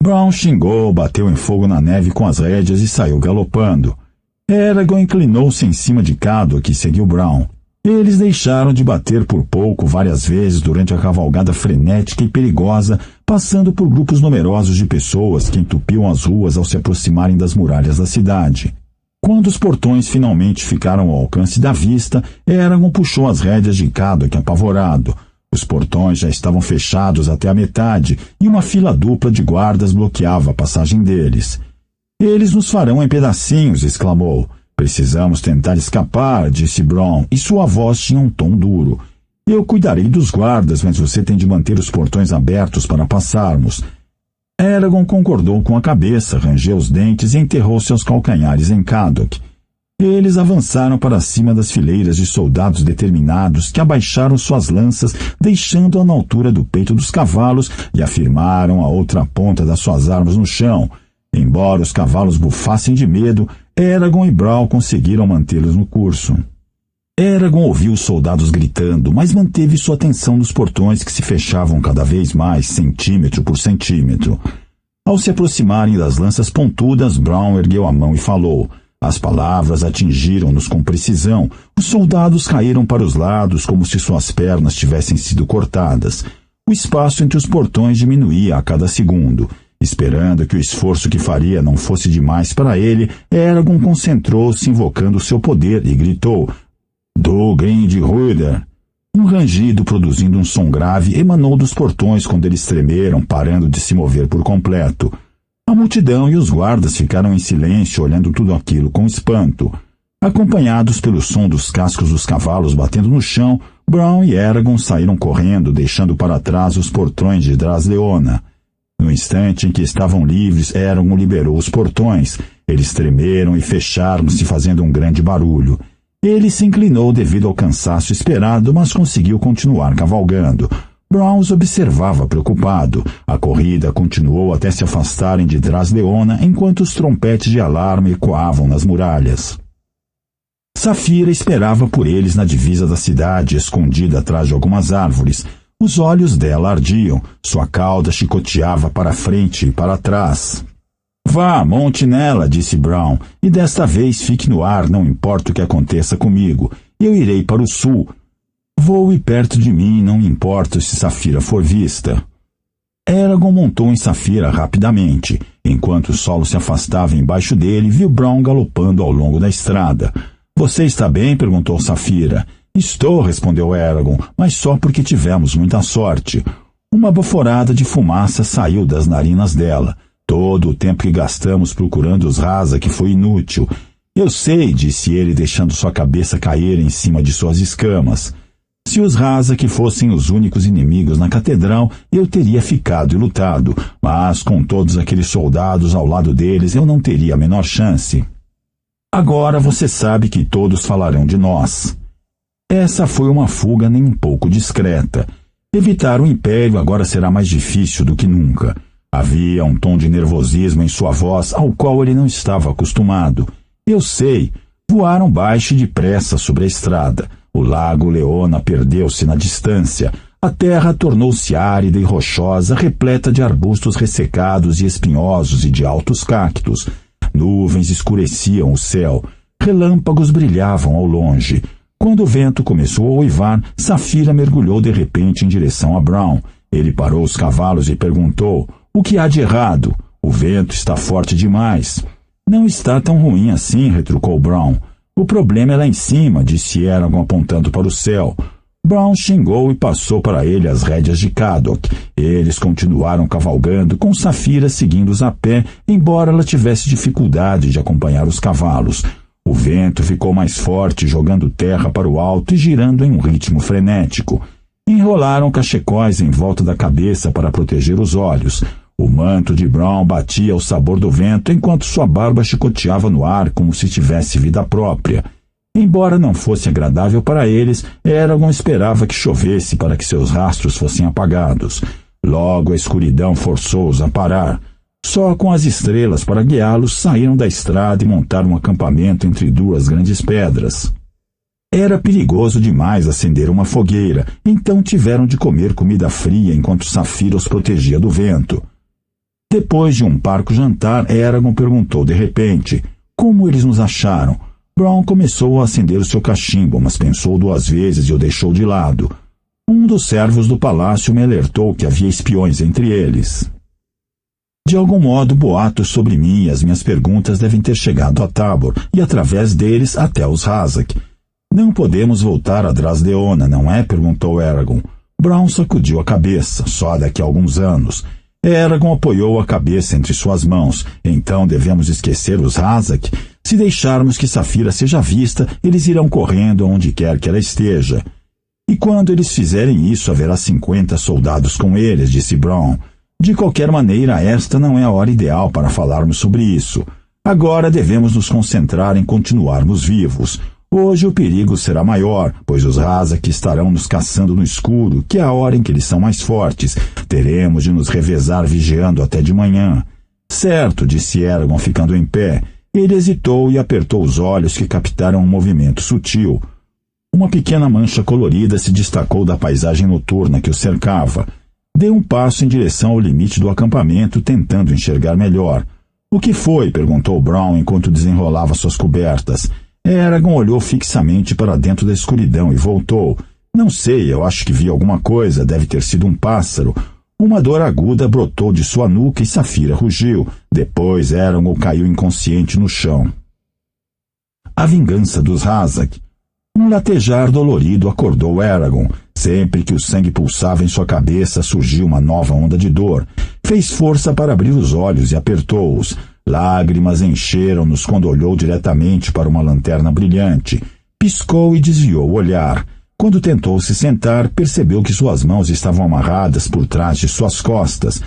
Bronn xingou, bateu em fogo na neve com as rédeas e saiu galopando. Eragon inclinou-se em cima de Caddoc e seguiu Bronn. Eles deixaram de bater por pouco várias vezes durante a cavalgada frenética e perigosa, passando por grupos numerosos de pessoas que entupiam as ruas ao se aproximarem das muralhas da cidade. Quando os portões finalmente ficaram ao alcance da vista, Eragon puxou as rédeas de Caddoc apavorado. Os portões já estavam fechados até a metade e uma fila dupla de guardas bloqueava a passagem deles. «Eles nos farão em pedacinhos», exclamou. «Precisamos tentar escapar», disse Bronn, e sua voz tinha um tom duro. «Eu cuidarei dos guardas, mas você tem de manter os portões abertos para passarmos». Eragon concordou com a cabeça, rangeu os dentes e enterrou seus calcanhares em Caddoc. Eles avançaram para cima das fileiras de soldados determinados que abaixaram suas lanças, deixando-a na altura do peito dos cavalos e afirmaram a outra ponta das suas armas no chão. Embora os cavalos bufassem de medo, Eragon e Bronn conseguiram mantê-los no curso. Eragon ouviu os soldados gritando, mas manteve sua atenção nos portões que se fechavam cada vez mais, centímetro por centímetro. Ao se aproximarem das lanças pontudas, Bronn ergueu a mão e falou. As palavras atingiram-nos com precisão. Os soldados caíram para os lados como se suas pernas tivessem sido cortadas. O espaço entre os portões diminuía a cada segundo. Esperando que o esforço que faria não fosse demais para ele, Eragon concentrou-se invocando seu poder e gritou: «Dugrin de Rhuder!» Um rangido produzindo um som grave emanou dos portões quando eles tremeram, parando de se mover por completo. A multidão e os guardas ficaram em silêncio, olhando tudo aquilo com espanto. Acompanhados pelo som dos cascos dos cavalos batendo no chão, Bronn e Eragon saíram correndo, deixando para trás os portões de Drasleona. No instante em que estavam livres, Eragon liberou os portões. Eles tremeram e fecharam-se, fazendo um grande barulho. Ele se inclinou devido ao cansaço esperado, mas conseguiu continuar cavalgando. Bronn os observava preocupado. A corrida continuou até se afastarem de Drasleona, enquanto os trompetes de alarme ecoavam nas muralhas. Saphira esperava por eles na divisa da cidade, escondida atrás de algumas árvores. Os olhos dela ardiam, sua cauda chicoteava para frente e para trás. «Vá, monte nela», disse Bronn, «e desta vez fique no ar, não importa o que aconteça comigo. Eu irei para o sul. Voe perto de mim, não me importa se Saphira for vista». Eragon montou em Saphira rapidamente. Enquanto o solo se afastava embaixo dele, viu Bronn galopando ao longo da estrada. «Você está bem?» perguntou Saphira. «Estou», respondeu Eragon, «mas só porque tivemos muita sorte». Uma baforada de fumaça saiu das narinas dela. «Todo o tempo que gastamos procurando os Rasa-que foi inútil». «Eu sei», disse ele, deixando sua cabeça cair em cima de suas escamas. «Se os Rasa-que fossem os únicos inimigos na catedral, eu teria ficado e lutado, mas com todos aqueles soldados ao lado deles eu não teria a menor chance. Agora você sabe que todos falarão de nós». Essa foi uma fuga nem um pouco discreta. Evitar o Império agora será mais difícil do que nunca. Havia um tom de nervosismo em sua voz ao qual ele não estava acostumado. «Eu sei». Voaram baixo e depressa sobre a estrada. O lago Leona perdeu-se na distância. A terra tornou-se árida e rochosa, repleta de arbustos ressecados e espinhosos e de altos cactos. Nuvens escureciam o céu. Relâmpagos brilhavam ao longe. Quando o vento começou a uivar, Saphira mergulhou de repente em direção a Bronn. Ele parou os cavalos e perguntou: «O que há de errado? O vento está forte demais». «Não está tão ruim assim», retrucou Bronn. «O problema é lá em cima», disse Eragon apontando para o céu. Bronn xingou e passou para ele as rédeas de Caddoc. Eles continuaram cavalgando, com Saphira seguindo-os a pé, embora ela tivesse dificuldade de acompanhar os cavalos. O vento ficou mais forte, jogando terra para o alto e girando em um ritmo frenético. Enrolaram cachecóis em volta da cabeça para proteger os olhos. O manto de Bronn batia ao sabor do vento, enquanto sua barba chicoteava no ar como se tivesse vida própria. Embora não fosse agradável para eles, Eragon esperava que chovesse para que seus rastros fossem apagados. Logo a escuridão forçou-os a parar. Só com as estrelas para guiá-los, saíram da estrada e montaram um acampamento entre duas grandes pedras. Era perigoso demais acender uma fogueira, então tiveram de comer comida fria enquanto Safira os protegia do vento. Depois de um parco jantar, Eragon perguntou de repente: como eles nos acharam? Bronn começou a acender o seu cachimbo, mas pensou 2 vezes e o deixou de lado. Um dos servos do palácio me alertou que havia espiões entre eles. De algum modo, boatos sobre mim e as minhas perguntas devem ter chegado a Tabor, e através deles até os Hazak. Não podemos voltar a Drasdeona, não é? Perguntou Eragon. Bronn sacudiu a cabeça. Só daqui a alguns anos. Eragon apoiou a cabeça entre suas mãos. Então devemos esquecer os Hazak? Se deixarmos que Safira seja vista, eles irão correndo aonde quer que ela esteja. E quando eles fizerem isso, haverá 50 soldados com eles, disse Bronn. De qualquer maneira, esta não é a hora ideal para falarmos sobre isso. Agora devemos nos concentrar em continuarmos vivos. Hoje o perigo será maior, pois os Hazak estarão nos caçando no escuro, que é a hora em que eles são mais fortes. Teremos de nos revezar vigiando até de manhã. Certo, disse Eragon, ficando em pé. Ele hesitou e apertou os olhos, que captaram um movimento sutil. Uma pequena mancha colorida se destacou da paisagem noturna que o cercava. Deu um passo em direção ao limite do acampamento, tentando enxergar melhor. O que foi? Perguntou Bronn enquanto desenrolava suas cobertas. Eragon olhou fixamente para dentro da escuridão e voltou. Não sei, eu acho que vi alguma coisa, deve ter sido um pássaro. Uma dor aguda brotou de sua nuca e Safira rugiu. Depois Eragon caiu inconsciente no chão. A vingança dos Hazak. Um latejar dolorido acordou Eragon. Sempre que o sangue pulsava em sua cabeça, surgiu uma nova onda de dor. Fez força para abrir os olhos e apertou-os. Lágrimas encheram-nos quando olhou diretamente para uma lanterna brilhante. Piscou e desviou o olhar. Quando tentou se sentar, percebeu que suas mãos estavam amarradas por trás de suas costas.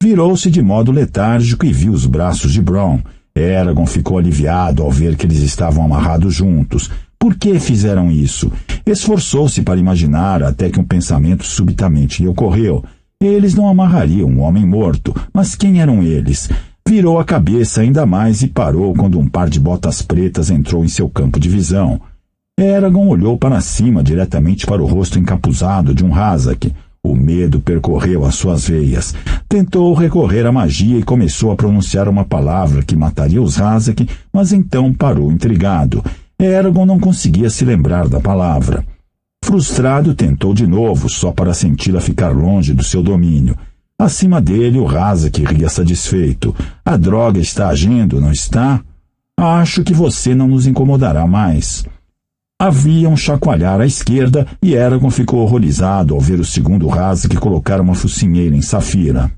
Virou-se de modo letárgico e viu os braços de Bronn. Eragon ficou aliviado ao ver que eles estavam amarrados juntos. Por que fizeram isso? Esforçou-se para imaginar até que um pensamento subitamente lhe ocorreu. Eles não amarrariam um homem morto, mas quem eram eles? Virou a cabeça ainda mais e parou quando um par de botas pretas entrou em seu campo de visão. Eragon olhou para cima, diretamente para o rosto encapuzado de um Hazak. O medo percorreu as suas veias. Tentou recorrer à magia e começou a pronunciar uma palavra que mataria os Hazak, mas então parou intrigado. Eragon não conseguia se lembrar da palavra. Frustrado, tentou de novo, só para senti-la ficar longe do seu domínio. Acima dele, o Hazak ria satisfeito. A droga está agindo, não está? Acho que você não nos incomodará mais. Havia um chacoalhar à esquerda e Eragon ficou horrorizado ao ver o segundo Hazak colocar uma focinheira em Safira.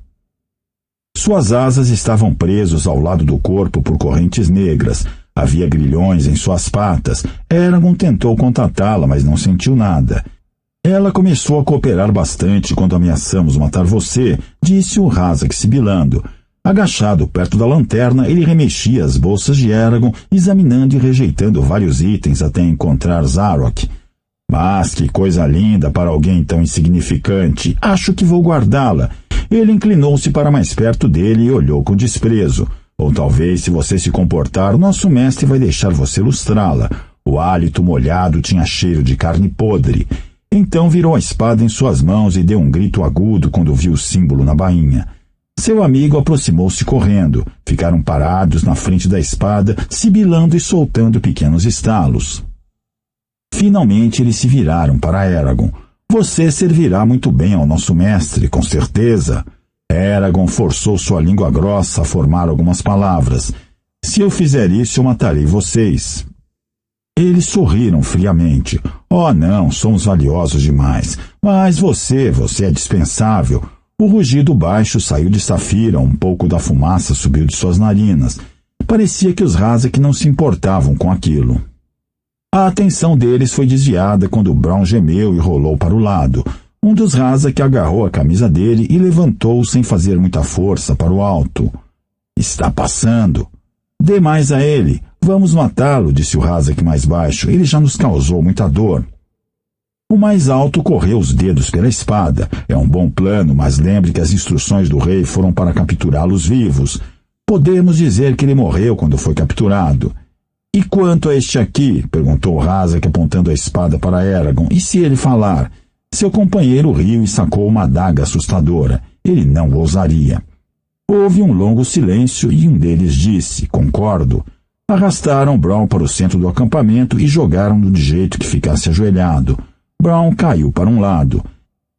Suas asas estavam presas ao lado do corpo por correntes negras. Havia grilhões em suas patas. Eragon tentou contatá-la, mas não sentiu nada. Ela começou a cooperar bastante quando ameaçamos matar você, disse o Hazak sibilando. Agachado perto da lanterna, ele remexia as bolsas de Eragon, examinando e rejeitando vários itens até encontrar Zarok. Mas que coisa linda para alguém tão insignificante. Acho que vou guardá-la. Ele inclinou-se para mais perto dele e olhou com desprezo. Ou talvez, se você se comportar, nosso mestre vai deixar você lustrá-la. O hálito molhado tinha cheiro de carne podre. Então virou a espada em suas mãos e deu um grito agudo quando viu o símbolo na bainha. Seu amigo aproximou-se correndo. Ficaram parados na frente da espada, sibilando e soltando pequenos estalos. Finalmente eles se viraram para Eragon. Você servirá muito bem ao nosso mestre, com certeza. Eragon forçou sua língua grossa a formar algumas palavras. Se eu fizer isso, eu matarei vocês. Eles sorriram friamente. Oh, não, somos valiosos demais. Mas você é dispensável. O rugido baixo saiu de Safira, um pouco da fumaça subiu de suas narinas. Parecia que os Hazak não se importavam com aquilo. A atenção deles foi desviada quando Bronn gemeu e rolou para o lado. Um dos Hazak agarrou a camisa dele e levantou sem fazer muita força para o alto. Está passando. Dê mais a ele. Vamos matá-lo, disse o Hazak mais baixo. Ele já nos causou muita dor. O mais alto correu os dedos pela espada. É um bom plano, mas lembre que as instruções do rei foram para capturá-los vivos. Podemos dizer que ele morreu quando foi capturado. E quanto a este aqui? Perguntou Razak apontando a espada para Eragon. E se ele falar? Seu companheiro riu e sacou uma adaga assustadora. Ele não ousaria. Houve um longo silêncio e um deles disse, concordo. Arrastaram Bronn para o centro do acampamento e jogaram-no de jeito que ficasse ajoelhado. Bronn caiu para um lado.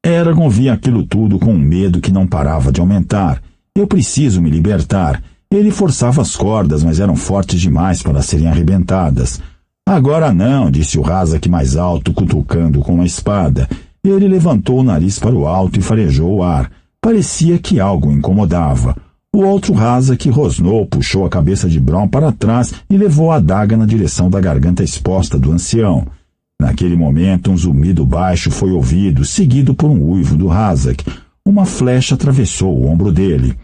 Eragon via aquilo tudo com um medo que não parava de aumentar. Eu preciso me libertar. Ele forçava as cordas, mas eram fortes demais para serem arrebentadas. Agora não, disse o Razak mais alto, cutucando com a espada. Ele levantou o nariz para o alto e farejou o ar. Parecia que algo o incomodava. O outro Razak rosnou, puxou a cabeça de Bronn para trás e levou a adaga na direção da garganta exposta do ancião. Naquele momento, um zumbido baixo foi ouvido, seguido por um uivo do Razak. Uma flecha atravessou o ombro dele.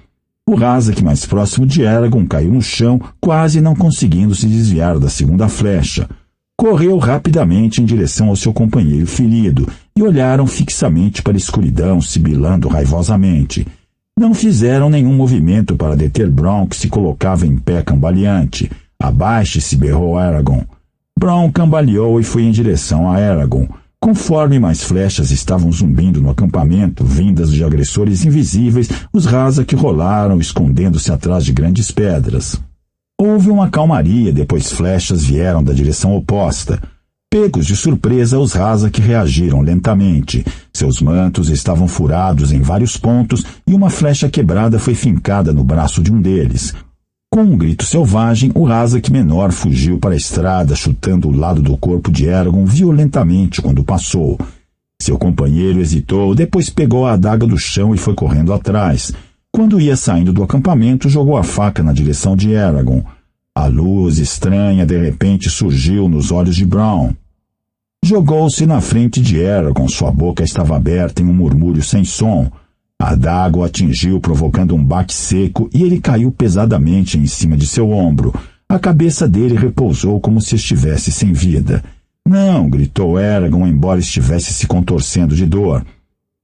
O Razak mais próximo de Eragon caiu no chão, quase não conseguindo se desviar da segunda flecha. Correu rapidamente em direção ao seu companheiro ferido e olharam fixamente para a escuridão, sibilando raivosamente. Não fizeram nenhum movimento para deter Bronn, que se colocava em pé cambaleante. Abaixe-se, berrou Eragon. Bronn cambaleou e foi em direção a Eragon. Conforme mais flechas estavam zumbindo no acampamento, vindas de agressores invisíveis, os Razak rolaram, escondendo-se atrás de grandes pedras. Houve uma calmaria, depois flechas vieram da direção oposta. Pegos de surpresa, os Razak reagiram lentamente. Seus mantos estavam furados em vários pontos e uma flecha quebrada foi fincada no braço de um deles. Com um grito selvagem, o Razak menor fugiu para a estrada, chutando o lado do corpo de Eragon violentamente quando passou. Seu companheiro hesitou, depois pegou a adaga do chão e foi correndo atrás. Quando ia saindo do acampamento, jogou a faca na direção de Eragon. A luz estranha de repente surgiu nos olhos de Bronn. Jogou-se na frente de Eragon, sua boca estava aberta em um murmúrio sem som. A adaga o atingiu, provocando um baque seco, e ele caiu pesadamente em cima de seu ombro. A cabeça dele repousou como se estivesse sem vida. Não, gritou Eragon, embora estivesse se contorcendo de dor.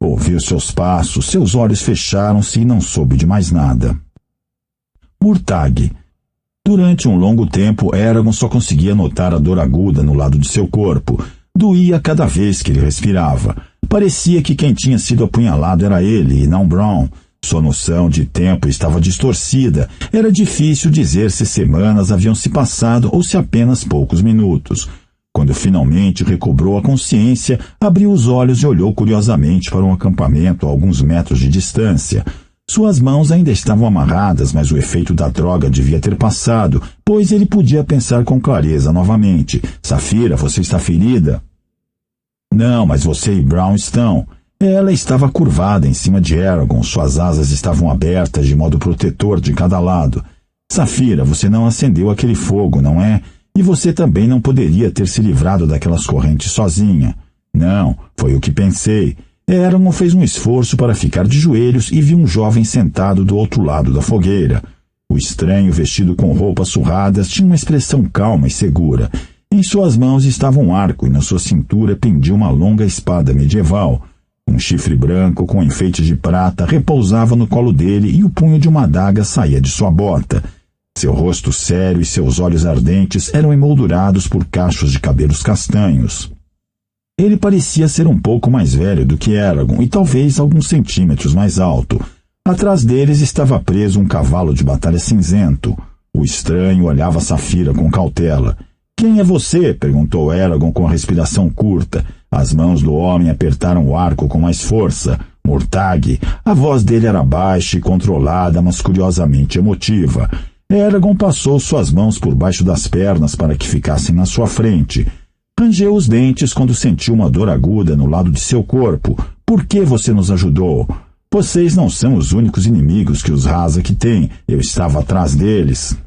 Ouviu seus passos, seus olhos fecharam-se e não soube de mais nada. Murtagh. Durante um longo tempo, Eragon só conseguia notar a dor aguda no lado de seu corpo. Doía cada vez que ele respirava. Parecia que quem tinha sido apunhalado era ele e não Bronn. Sua noção de tempo estava distorcida. Era difícil dizer se semanas haviam se passado ou se apenas poucos minutos. Quando finalmente recobrou a consciência, abriu os olhos e olhou curiosamente para um acampamento a alguns metros de distância. Suas mãos ainda estavam amarradas, mas o efeito da droga devia ter passado, pois ele podia pensar com clareza novamente. Saphira, você está ferida? Não, mas você e Bronn estão. Ela estava curvada em cima de Eragon, suas asas estavam abertas de modo protetor de cada lado. Saphira, você não acendeu aquele fogo, não é? E você também não poderia ter se livrado daquelas correntes sozinha. Não, foi o que pensei. Eragon fez um esforço para ficar de joelhos e viu um jovem sentado do outro lado da fogueira. O estranho, vestido com roupas surradas, tinha uma expressão calma e segura. Em suas mãos estava um arco e na sua cintura pendia uma longa espada medieval. Um chifre branco com enfeites de prata repousava no colo dele e o punho de uma adaga saía de sua bota. Seu rosto sério e seus olhos ardentes eram emoldurados por cachos de cabelos castanhos. Ele parecia ser um pouco mais velho do que Eragon e talvez alguns centímetros mais alto. Atrás deles estava preso um cavalo de batalha cinzento. O estranho olhava Saphira com cautela. «Quem é você?» perguntou Eragon com a respiração curta. As mãos do homem apertaram o arco com mais força. Murtagh. A voz dele era baixa e controlada, mas curiosamente emotiva. Eragon passou suas mãos por baixo das pernas para que ficassem na sua frente. Rangeu os dentes quando sentiu uma dor aguda no lado de seu corpo. «Por que você nos ajudou?» «Vocês não são os únicos inimigos que os Razak têm. Eu estava atrás deles.»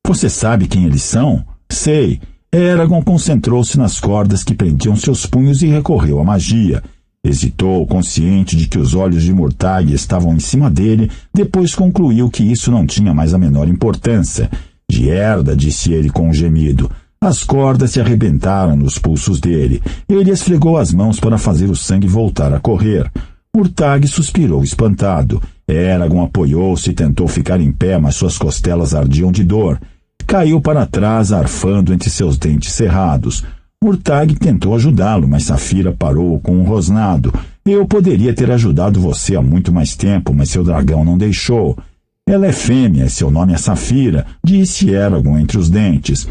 «Você sabe quem eles são?» «Sei.» Eragon concentrou-se nas cordas que prendiam seus punhos e recorreu à magia. Hesitou, consciente de que os olhos de Murtagh estavam em cima dele, depois concluiu que isso não tinha mais a menor importância. «Gerda», disse ele com um gemido. As cordas se arrebentaram nos pulsos dele. Ele esfregou as mãos para fazer o sangue voltar a correr. Murtagh suspirou espantado. Eragon apoiou-se e tentou ficar em pé, mas suas costelas ardiam de dor. caiu para trás, arfando entre seus dentes cerrados. Murtag tentou ajudá-lo, mas Safira parou com um rosnado. Eu poderia ter ajudado você há muito mais tempo, mas seu dragão não deixou. Ela é fêmea e seu nome é Safira, disse Eragon entre os dentes.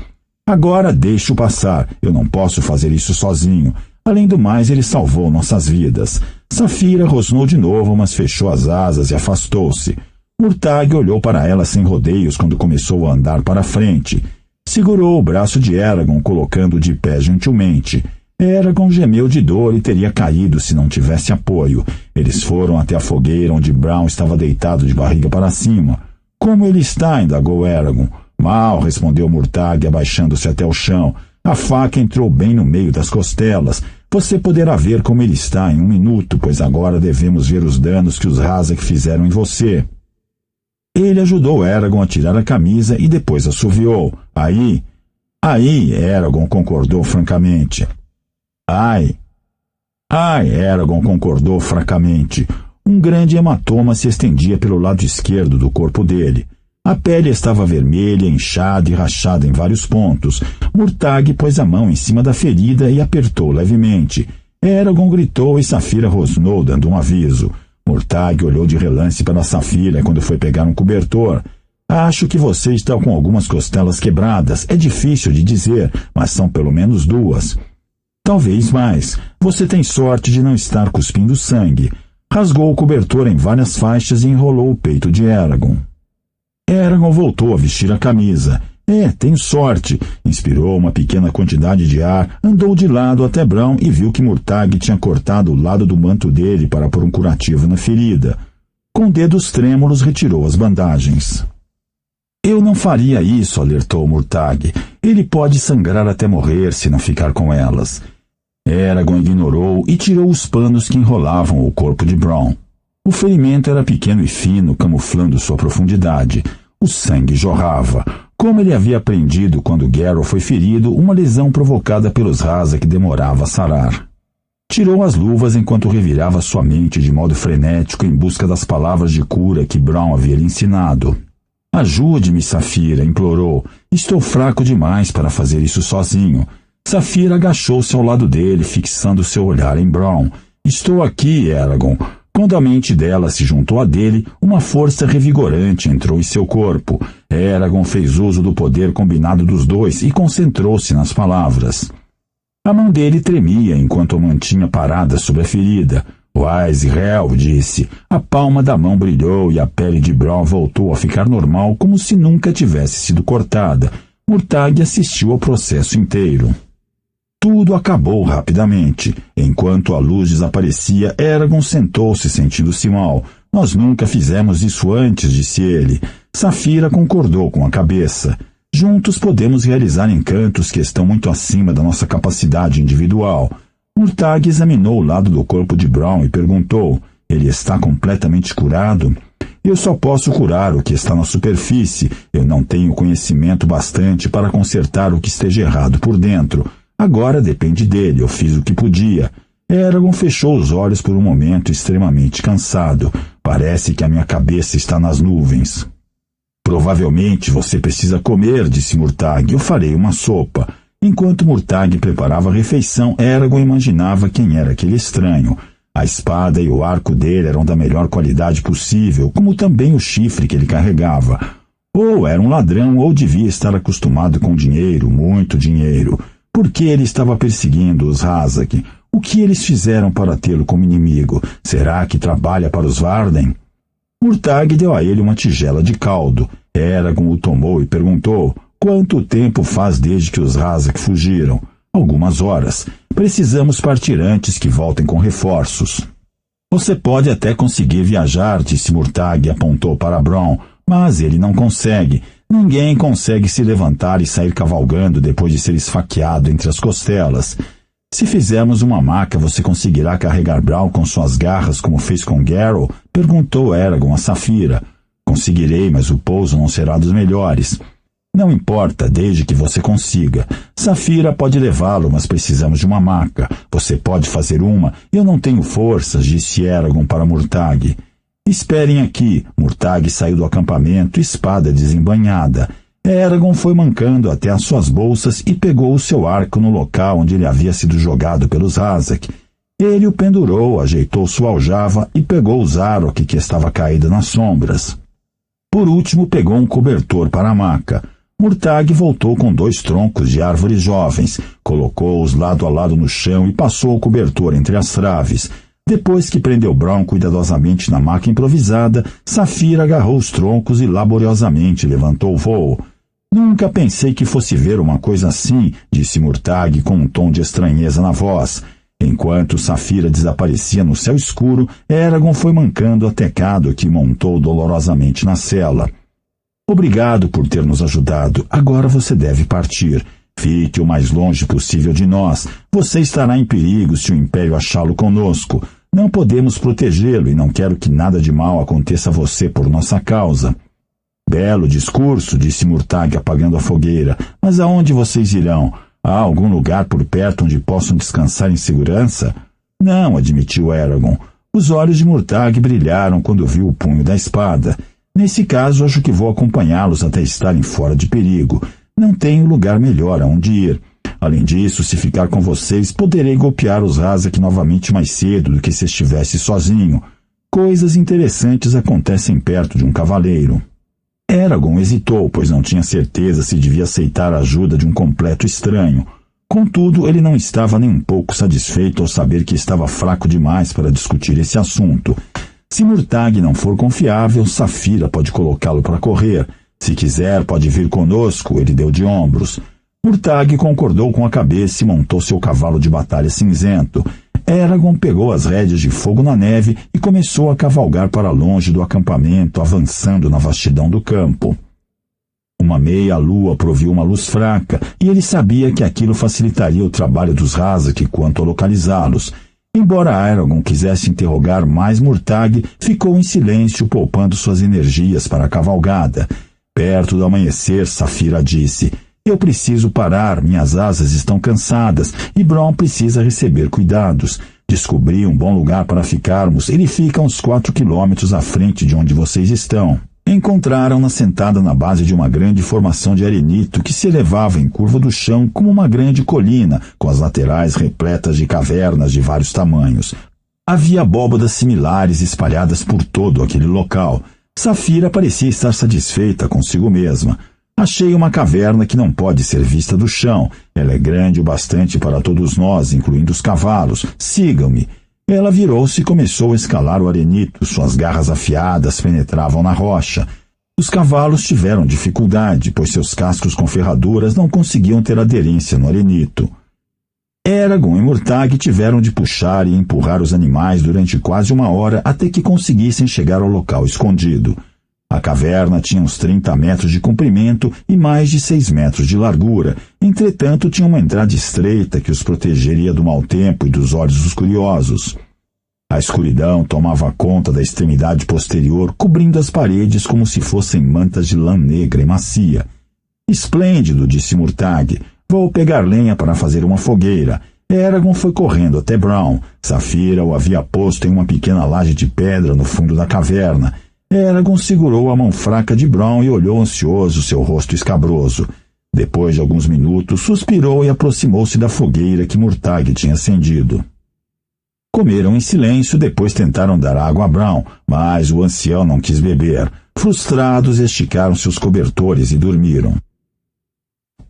Agora deixe-o passar, eu não posso fazer isso sozinho. Além do mais, ele salvou nossas vidas. Safira rosnou de novo, mas fechou as asas e afastou-se. Murtag olhou para ela sem rodeios quando começou a andar para frente. Segurou o braço de Eragon, colocando-o de pé gentilmente. Eragon gemeu de dor e teria caído se não tivesse apoio. Eles foram até a fogueira onde Bronn estava deitado de barriga para cima. Como ele está? Indagou Eragon. Mal, respondeu Murtag, abaixando-se até o chão. A faca entrou bem no meio das costelas. Você poderá ver como ele está em 1 minuto, pois agora devemos ver os danos que os Razak fizeram em você. Ele ajudou Eragon a tirar a camisa e depois assoviou. Aí, Eragon concordou francamente. Ai, Eragon concordou fracamente. Um grande hematoma se estendia pelo lado esquerdo do corpo dele. A pele estava vermelha, inchada e rachada em vários pontos. Murtag pôs a mão em cima da ferida e apertou levemente. Eragon gritou e Safira rosnou, dando um aviso. Murtag olhou de relance para Safira quando foi pegar um cobertor. Acho que você está com algumas costelas quebradas. É difícil de dizer, mas são pelo menos 2. Talvez mais. Você tem sorte de não estar cuspindo sangue. Rasgou o cobertor em várias faixas e enrolou o peito de Eragon. Eragon voltou a vestir a camisa. Tenho sorte. Inspirou uma pequena quantidade de ar, andou de lado até Bronn e viu que Murtag tinha cortado o lado do manto dele para pôr um curativo na ferida. Com dedos trêmulos retirou as bandagens. Eu não faria isso, alertou Murtag. Ele pode sangrar até morrer se não ficar com elas. Eragon ignorou e tirou os panos que enrolavam o corpo de Bronn. O ferimento era pequeno e fino, camuflando sua profundidade. O sangue jorrava. Como ele havia aprendido quando Geralt foi ferido, uma lesão provocada pelos Razak demorava a sarar. Tirou as luvas enquanto revirava sua mente de modo frenético em busca das palavras de cura que Bronn havia lhe ensinado. Ajude-me, Safira, implorou. Estou fraco demais para fazer isso sozinho. Safira agachou-se ao lado dele, fixando seu olhar em Bronn. Estou aqui, Eragon. Quando a mente dela se juntou à dele, uma força revigorante entrou em seu corpo. Eragon fez uso do poder combinado dos dois e concentrou-se nas palavras. A mão dele tremia enquanto a mantinha parada sobre a ferida. Wise Hell, disse. A palma da mão brilhou e a pele de Bronn voltou a ficar normal, como se nunca tivesse sido cortada. Murtag assistiu ao processo inteiro. Tudo acabou rapidamente. Enquanto a luz desaparecia, Eragon sentou-se sentindo-se mal. Nós nunca fizemos isso antes, disse ele. Safira concordou com a cabeça. Juntos podemos realizar encantos que estão muito acima da nossa capacidade individual. Murtag examinou o lado do corpo de Bronn e perguntou, ele está completamente curado? Eu só posso curar o que está na superfície. Eu não tenho conhecimento bastante para consertar o que esteja errado por dentro. Agora depende dele, eu fiz o que podia. Eragon fechou os olhos por um momento extremamente cansado. Parece que a minha cabeça está nas nuvens. Provavelmente você precisa comer, disse Murtag. Eu farei uma sopa. Enquanto Murtag preparava a refeição, Eragon imaginava quem era aquele estranho. A espada e o arco dele eram da melhor qualidade possível, como também o chifre que ele carregava. Ou era um ladrão ou devia estar acostumado com dinheiro, muito dinheiro. Por que ele estava perseguindo os Razak? O que eles fizeram para tê-lo como inimigo? Será que trabalha para os Varden? Murtag deu a ele uma tigela de caldo. Eragon o tomou e perguntou, quanto tempo faz desde que os Razak fugiram? Algumas horas. Precisamos partir antes que voltem com reforços. Você pode até conseguir viajar, disse Murtag e apontou para Bronn, mas ele não consegue. Ninguém consegue se levantar e sair cavalgando depois de ser esfaqueado entre as costelas. Se fizermos uma maca, você conseguirá carregar Bronn com suas garras como fez com Geralt? Perguntou Eragon a Safira. Conseguirei, mas o pouso não será dos melhores. Não importa, desde que você consiga. Safira pode levá-lo, mas precisamos de uma maca. Você pode fazer uma? Eu não tenho forças, disse Eragon para Murtag. Esperem aqui. Murtag saiu do acampamento, espada desembainhada. Eragon foi mancando até as suas bolsas e pegou o seu arco no local onde ele havia sido jogado pelos Razak. Ele o pendurou, ajeitou sua aljava e pegou o Zarok que estava caído nas sombras. Por último, pegou um cobertor para a maca. Murtag voltou com 2 troncos de árvores jovens, colocou-os lado a lado no chão e passou o cobertor entre as traves. Depois que prendeu Bronn cuidadosamente na maca improvisada, Saphira agarrou os troncos e laboriosamente levantou o voo. Nunca pensei que fosse ver uma coisa assim, disse Murtag com um tom de estranheza na voz. Enquanto Saphira desaparecia no céu escuro, Eragon foi mancando até Cado, que montou dolorosamente na cela. Obrigado por ter nos ajudado. Agora você deve partir. Fique o mais longe possível de nós. Você estará em perigo se o Império achá-lo conosco. Não podemos protegê-lo e não quero que nada de mal aconteça a você por nossa causa. Belo discurso, disse Murtag apagando a fogueira. Mas aonde vocês irão? Há algum lugar por perto onde possam descansar em segurança? Não, admitiu Eragon. Os olhos de Murtag brilharam quando viu o punho da espada. Nesse caso, acho que vou acompanhá-los até estarem fora de perigo. Não tenho lugar melhor aonde ir. Além disso, se ficar com vocês, poderei golpear os Razak novamente mais cedo do que se estivesse sozinho. Coisas interessantes acontecem perto de um cavaleiro. Eragon hesitou, pois não tinha certeza se devia aceitar a ajuda de um completo estranho. Contudo, ele não estava nem um pouco satisfeito ao saber que estava fraco demais para discutir esse assunto. Se Murtag não for confiável, Saphira pode colocá-lo para correr. Se quiser, pode vir conosco, ele deu de ombros. Murtag concordou com a cabeça e montou seu cavalo de batalha cinzento. Eragon pegou as rédeas de fogo na neve e começou a cavalgar para longe do acampamento, avançando na vastidão do campo. Uma meia-lua proviu uma luz fraca, e ele sabia que aquilo facilitaria o trabalho dos Razak quanto a localizá-los. Embora Eragon quisesse interrogar mais Murtag, ficou em silêncio, poupando suas energias para a cavalgada. Perto do amanhecer, Saphira disse: Eu preciso parar, minhas asas estão cansadas e Bronn precisa receber cuidados. Descobri um bom lugar para ficarmos. Ele fica a uns 4 quilômetros à frente de onde vocês estão. Encontraram-na sentada na base de uma grande formação de arenito que se elevava em curva do chão como uma grande colina, com as laterais repletas de cavernas de vários tamanhos. Havia abóbadas similares espalhadas por todo aquele local. Saphira parecia estar satisfeita consigo mesma. Achei uma caverna que não pode ser vista do chão. Ela é grande o bastante para todos nós, incluindo os cavalos. Sigam-me. Ela virou-se e começou a escalar o arenito. Suas garras afiadas penetravam na rocha. Os cavalos tiveram dificuldade, pois seus cascos com ferraduras não conseguiam ter aderência no arenito. Eragon e Murtag tiveram de puxar e empurrar os animais durante quase 1 hora até que conseguissem chegar ao local escondido. A caverna tinha uns 30 metros de comprimento e mais de 6 metros de largura. Entretanto, tinha uma entrada estreita que os protegeria do mau tempo e dos olhos dos curiosos. A escuridão tomava conta da extremidade posterior, cobrindo as paredes como se fossem mantas de lã negra e macia. Esplêndido, disse Murtag. Vou pegar lenha para fazer uma fogueira. Eragon foi correndo até Bronn. Saphira o havia posto em uma pequena laje de pedra no fundo da caverna. Eragon segurou a mão fraca de Bronn e olhou ansioso seu rosto escabroso. Depois de alguns minutos, suspirou e aproximou-se da fogueira que Murtag tinha acendido. Comeram em silêncio, depois tentaram dar água a Bronn, mas o ancião não quis beber. Frustrados, esticaram seus cobertores e dormiram.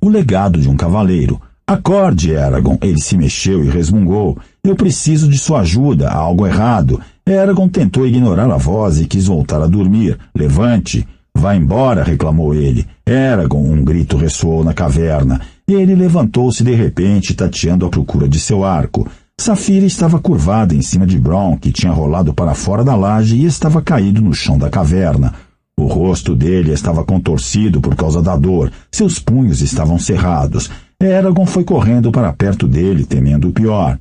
O legado de um cavaleiro. Acorde, Eragon. Ele se mexeu e resmungou. Eu preciso de sua ajuda. Há algo errado. Eragon tentou ignorar a voz e quis voltar a dormir. Levante. Vá embora, reclamou ele. Eragon, um grito ressoou na caverna. Ele levantou-se de repente, tateando à procura de seu arco. Saphira estava curvada em cima de Bronn, que tinha rolado para fora da laje e estava caído no chão da caverna. O rosto dele estava contorcido por causa da dor. Seus punhos estavam cerrados. Eragon foi correndo para perto dele, temendo o pior.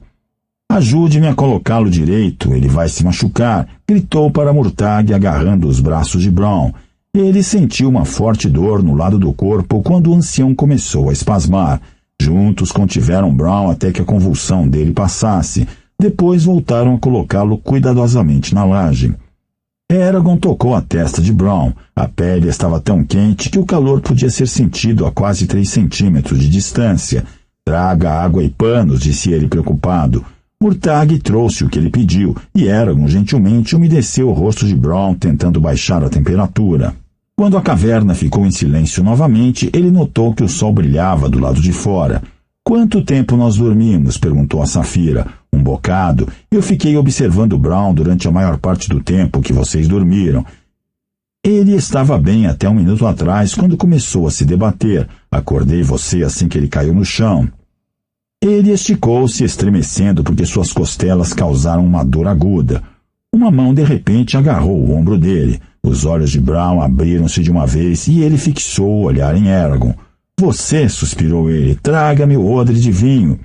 Ajude-me a colocá-lo direito, ele vai se machucar, gritou para Murtag, agarrando os braços de Bronn. Ele sentiu uma forte dor no lado do corpo quando o ancião começou a espasmar. Juntos contiveram Bronn até que a convulsão dele passasse. Depois voltaram a colocá-lo cuidadosamente na laje. Eragon tocou a testa de Bronn. A pele estava tão quente que o calor podia ser sentido a quase 3 centímetros de distância. Traga água e panos, disse ele preocupado. Murtagh trouxe o que ele pediu, e Eragon gentilmente umedeceu o rosto de Bronn, tentando baixar a temperatura. Quando a caverna ficou em silêncio novamente, ele notou que o sol brilhava do lado de fora. "Quanto tempo nós dormimos?" perguntou a Saphira. "Um bocado. Eu fiquei observando Bronn durante a maior parte do tempo que vocês dormiram. Ele estava bem até 1 minuto atrás, quando começou a se debater. Acordei você assim que ele caiu no chão." Ele esticou-se, estremecendo porque suas costelas causaram uma dor aguda. Uma mão de repente agarrou o ombro dele. Os olhos de Bronn abriram-se de uma vez e ele fixou o olhar em Eragon. "Você", suspirou ele, "traga-me o odre de vinho."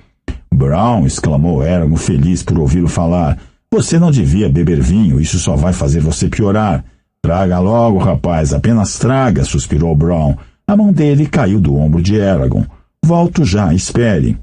"Bronn", exclamou Eragon, feliz por ouvi-lo falar, "você não devia beber vinho, isso só vai fazer você piorar." "Traga logo, rapaz, apenas traga", suspirou Bronn. A mão dele caiu do ombro de Eragon. "Volto já, espere."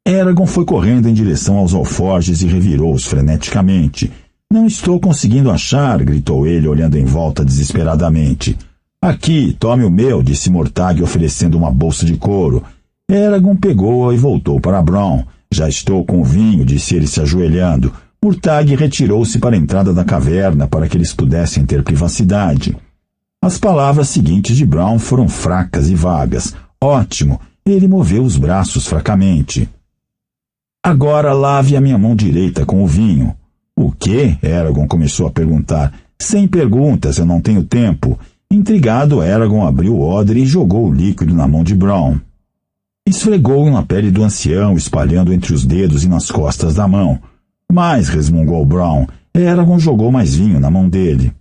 Eragon foi correndo em direção aos alforjes e revirou-os freneticamente. "Não estou conseguindo achar", gritou ele, olhando em volta desesperadamente. "Aqui, tome o meu", disse Murtagh, oferecendo uma bolsa de couro. Eragon pegou-a e voltou para Bronn. "Já estou com o vinho", disse ele, se ajoelhando. Murtagh retirou-se para a entrada da caverna para que eles pudessem ter privacidade. As palavras seguintes de Bronn foram fracas e vagas. "Ótimo!" Ele moveu os braços fracamente. "Agora lave a minha mão direita com o vinho." "O quê?" Eragon começou a perguntar. "Sem perguntas, eu não tenho tempo." Intrigado, Eragon abriu o odre e jogou o líquido na mão de Bronn. Esfregou-o na pele do ancião, espalhando entre os dedos e nas costas da mão. "Mais", resmungou Bronn. Eragon jogou mais vinho na mão dele.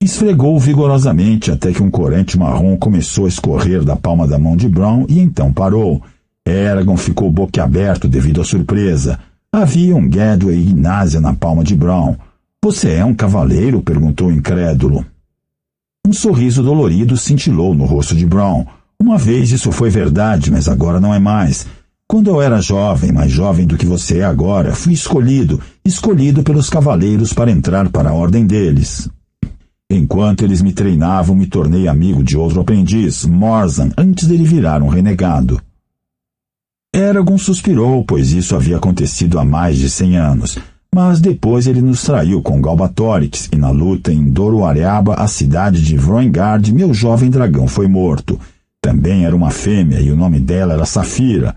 Esfregou-o vigorosamente até que um corante marrom começou a escorrer da palma da mão de Bronn e então parou. Eragon ficou boquiaberto devido à surpresa. Havia um Gadway Ignácia na palma de Bronn. "Você é um cavaleiro?" perguntou incrédulo. Um sorriso dolorido cintilou no rosto de Bronn. "Uma vez isso foi verdade, mas agora não é mais. Quando eu era jovem, mais jovem do que você é agora, fui escolhido pelos cavaleiros para entrar para a ordem deles. Enquanto eles me treinavam, me tornei amigo de outro aprendiz, Morzan, antes dele virar um renegado." Eragon suspirou, pois isso havia acontecido há mais de 100 anos. Mas depois ele nos traiu com Galbatorix, e na luta em Dorohariaba, a cidade de Vroengard, meu jovem dragão foi morto. Também era uma fêmea, e o nome dela era Saphira.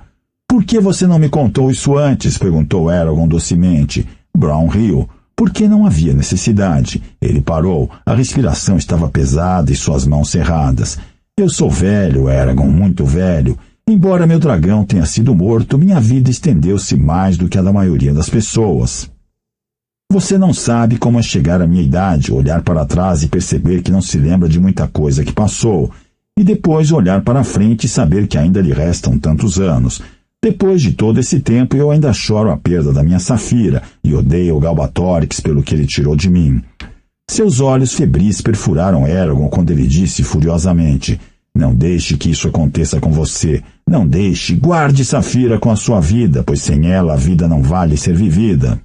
"Por que você não me contou isso antes?" perguntou Eragon docemente. Bronn riu. "Porque não havia necessidade." Ele parou. A respiração estava pesada e suas mãos cerradas. "Eu sou velho, Eragon, muito velho. Embora meu dragão tenha sido morto, minha vida estendeu-se mais do que a da maioria das pessoas. Você não sabe como é chegar à minha idade, olhar para trás e perceber que não se lembra de muita coisa que passou, e depois olhar para frente e saber que ainda lhe restam tantos anos. Depois de todo esse tempo, eu ainda choro a perda da minha Saphira e odeio o Galbatorix pelo que ele tirou de mim." Seus olhos febris perfuraram Eragon quando ele disse furiosamente: "Não deixe que isso aconteça com você. Não deixe. Guarde Saphira com a sua vida, pois sem ela a vida não vale ser vivida."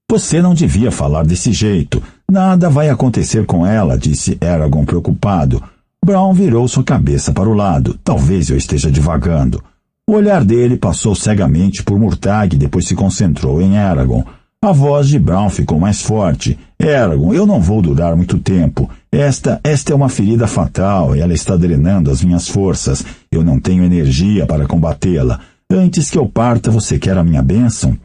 "Você não devia falar desse jeito. Nada vai acontecer com ela", disse Eragon preocupado. Bronn virou sua cabeça para o lado. "Talvez eu esteja divagando." O olhar dele passou cegamente por Murtagh e depois se concentrou em Eragon. A voz de Bronn ficou mais forte. "Eragon, eu não vou durar muito tempo. Esta é uma ferida fatal e ela está drenando as minhas forças. Eu não tenho energia para combatê-la. Antes que eu parta, você quer a minha bênção?"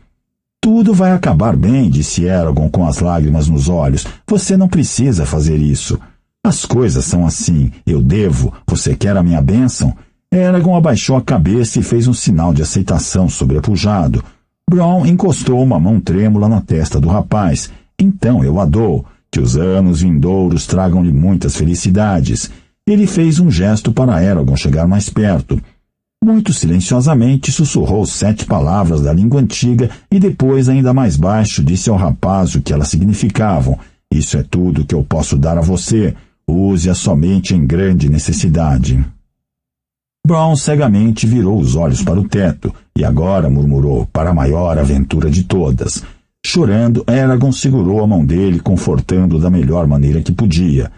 "Tudo vai acabar bem", disse Eragon com as lágrimas nos olhos. "Você não precisa fazer isso." "As coisas são assim. Eu devo. Você quer a minha bênção?" Eragon abaixou a cabeça e fez um sinal de aceitação sobrepujado. Bronn encostou uma mão trêmula na testa do rapaz. "Então eu a dou. Que os anos vindouros tragam-lhe muitas felicidades." Ele fez um gesto para Eragon chegar mais perto. Muito silenciosamente sussurrou 7 palavras da língua antiga e depois, ainda mais baixo, disse ao rapaz o que elas significavam. "Isso é tudo que eu posso dar a você. Use-a somente em grande necessidade." Bronn cegamente virou os olhos para o teto e agora murmurou: "Para a maior aventura de todas." Chorando, Eragon segurou a mão dele, confortando-o da melhor maneira que podia.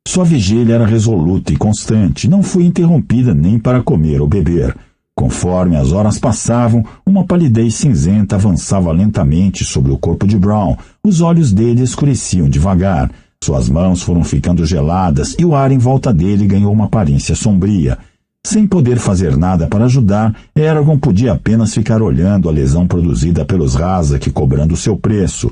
Sua vigília era resoluta e constante, não foi interrompida nem para comer ou beber. Conforme as horas passavam, uma palidez cinzenta avançava lentamente sobre o corpo de Bronn. Os olhos dele escureciam devagar. Suas mãos foram ficando geladas e o ar em volta dele ganhou uma aparência sombria. Sem poder fazer nada para ajudar, Eragon podia apenas ficar olhando a lesão produzida pelos Razak cobrando seu preço.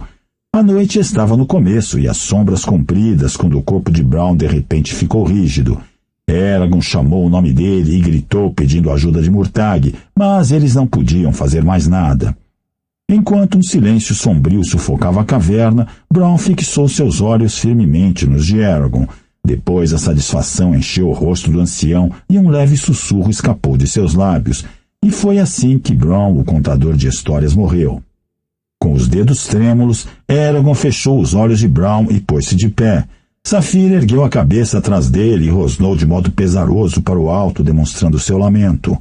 A noite estava no começo e as sombras compridas quando o corpo de Bronn de repente ficou rígido. Eragon chamou o nome dele e gritou pedindo ajuda de Murtagh, mas eles não podiam fazer mais nada. Enquanto um silêncio sombrio sufocava a caverna, Bronn fixou seus olhos firmemente nos de Eragon. Depois a satisfação encheu o rosto do ancião e um leve sussurro escapou de seus lábios. E foi assim que Bronn, o contador de histórias, morreu. Com os dedos trêmulos, Eragon fechou os olhos de Bronn e pôs-se de pé. Saphira ergueu a cabeça atrás dele e rosnou de modo pesaroso para o alto, demonstrando seu lamento.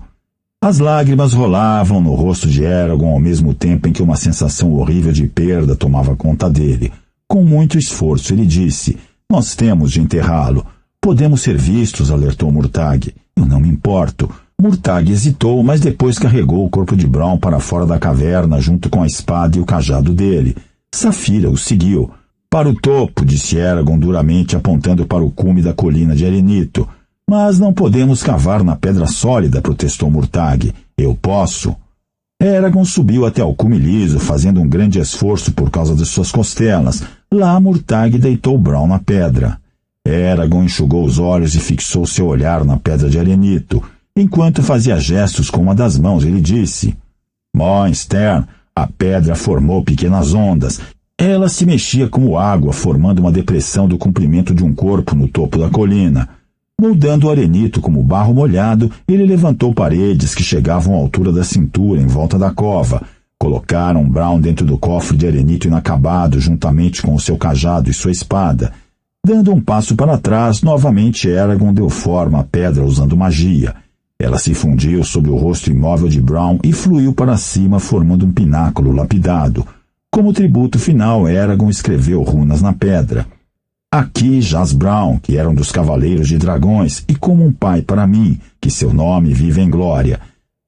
As lágrimas rolavam no rosto de Eragon ao mesmo tempo em que uma sensação horrível de perda tomava conta dele. Com muito esforço, ele disse: "Nós temos de enterrá-lo. Podemos ser vistos", alertou Murtagh. "Eu não me importo." Murtagh hesitou, mas depois carregou o corpo de Bronn para fora da caverna junto com a espada e o cajado dele. Saphira o seguiu. "Para o topo", disse Eragon duramente, apontando para o cume da colina de Erenito. "Mas não podemos cavar na pedra sólida", protestou Murtagh. "Eu posso." Eragon subiu até o cume liso, fazendo um grande esforço por causa de suas costelas. Lá Murtagh deitou Bronn na pedra. Eragon enxugou os olhos e fixou seu olhar na pedra de Erenito. Enquanto fazia gestos com uma das mãos, ele disse: "Moinstern." A pedra formou pequenas ondas. Ela se mexia como água, formando uma depressão do comprimento de um corpo no topo da colina. Moldando o arenito como barro molhado, ele levantou paredes que chegavam à altura da cintura em volta da cova. Colocaram Bronn dentro do cofre de arenito inacabado, juntamente com o seu cajado e sua espada. Dando um passo para trás, novamente Eragon deu forma à pedra usando magia. Ela se fundiu sobre o rosto imóvel de Bronn e fluiu para cima, formando um pináculo lapidado. Como tributo final, Eragon escreveu runas na pedra. "Aqui jaz Bronn, que era um dos cavaleiros de dragões, e como um pai para mim, que seu nome vive em glória."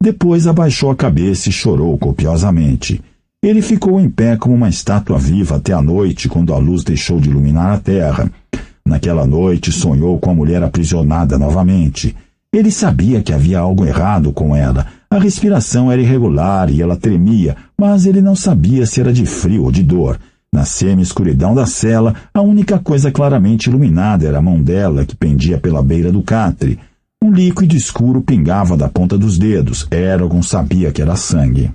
Depois abaixou a cabeça e chorou copiosamente. Ele ficou em pé como uma estátua viva até a noite, quando a luz deixou de iluminar a terra. Naquela noite sonhou com a mulher aprisionada novamente. Ele sabia que havia algo errado com ela. A respiração era irregular e ela tremia, mas ele não sabia se era de frio ou de dor. Na semi-escuridão da cela, a única coisa claramente iluminada era a mão dela, que pendia pela beira do catre. Um líquido escuro pingava da ponta dos dedos. Eragon sabia que era sangue.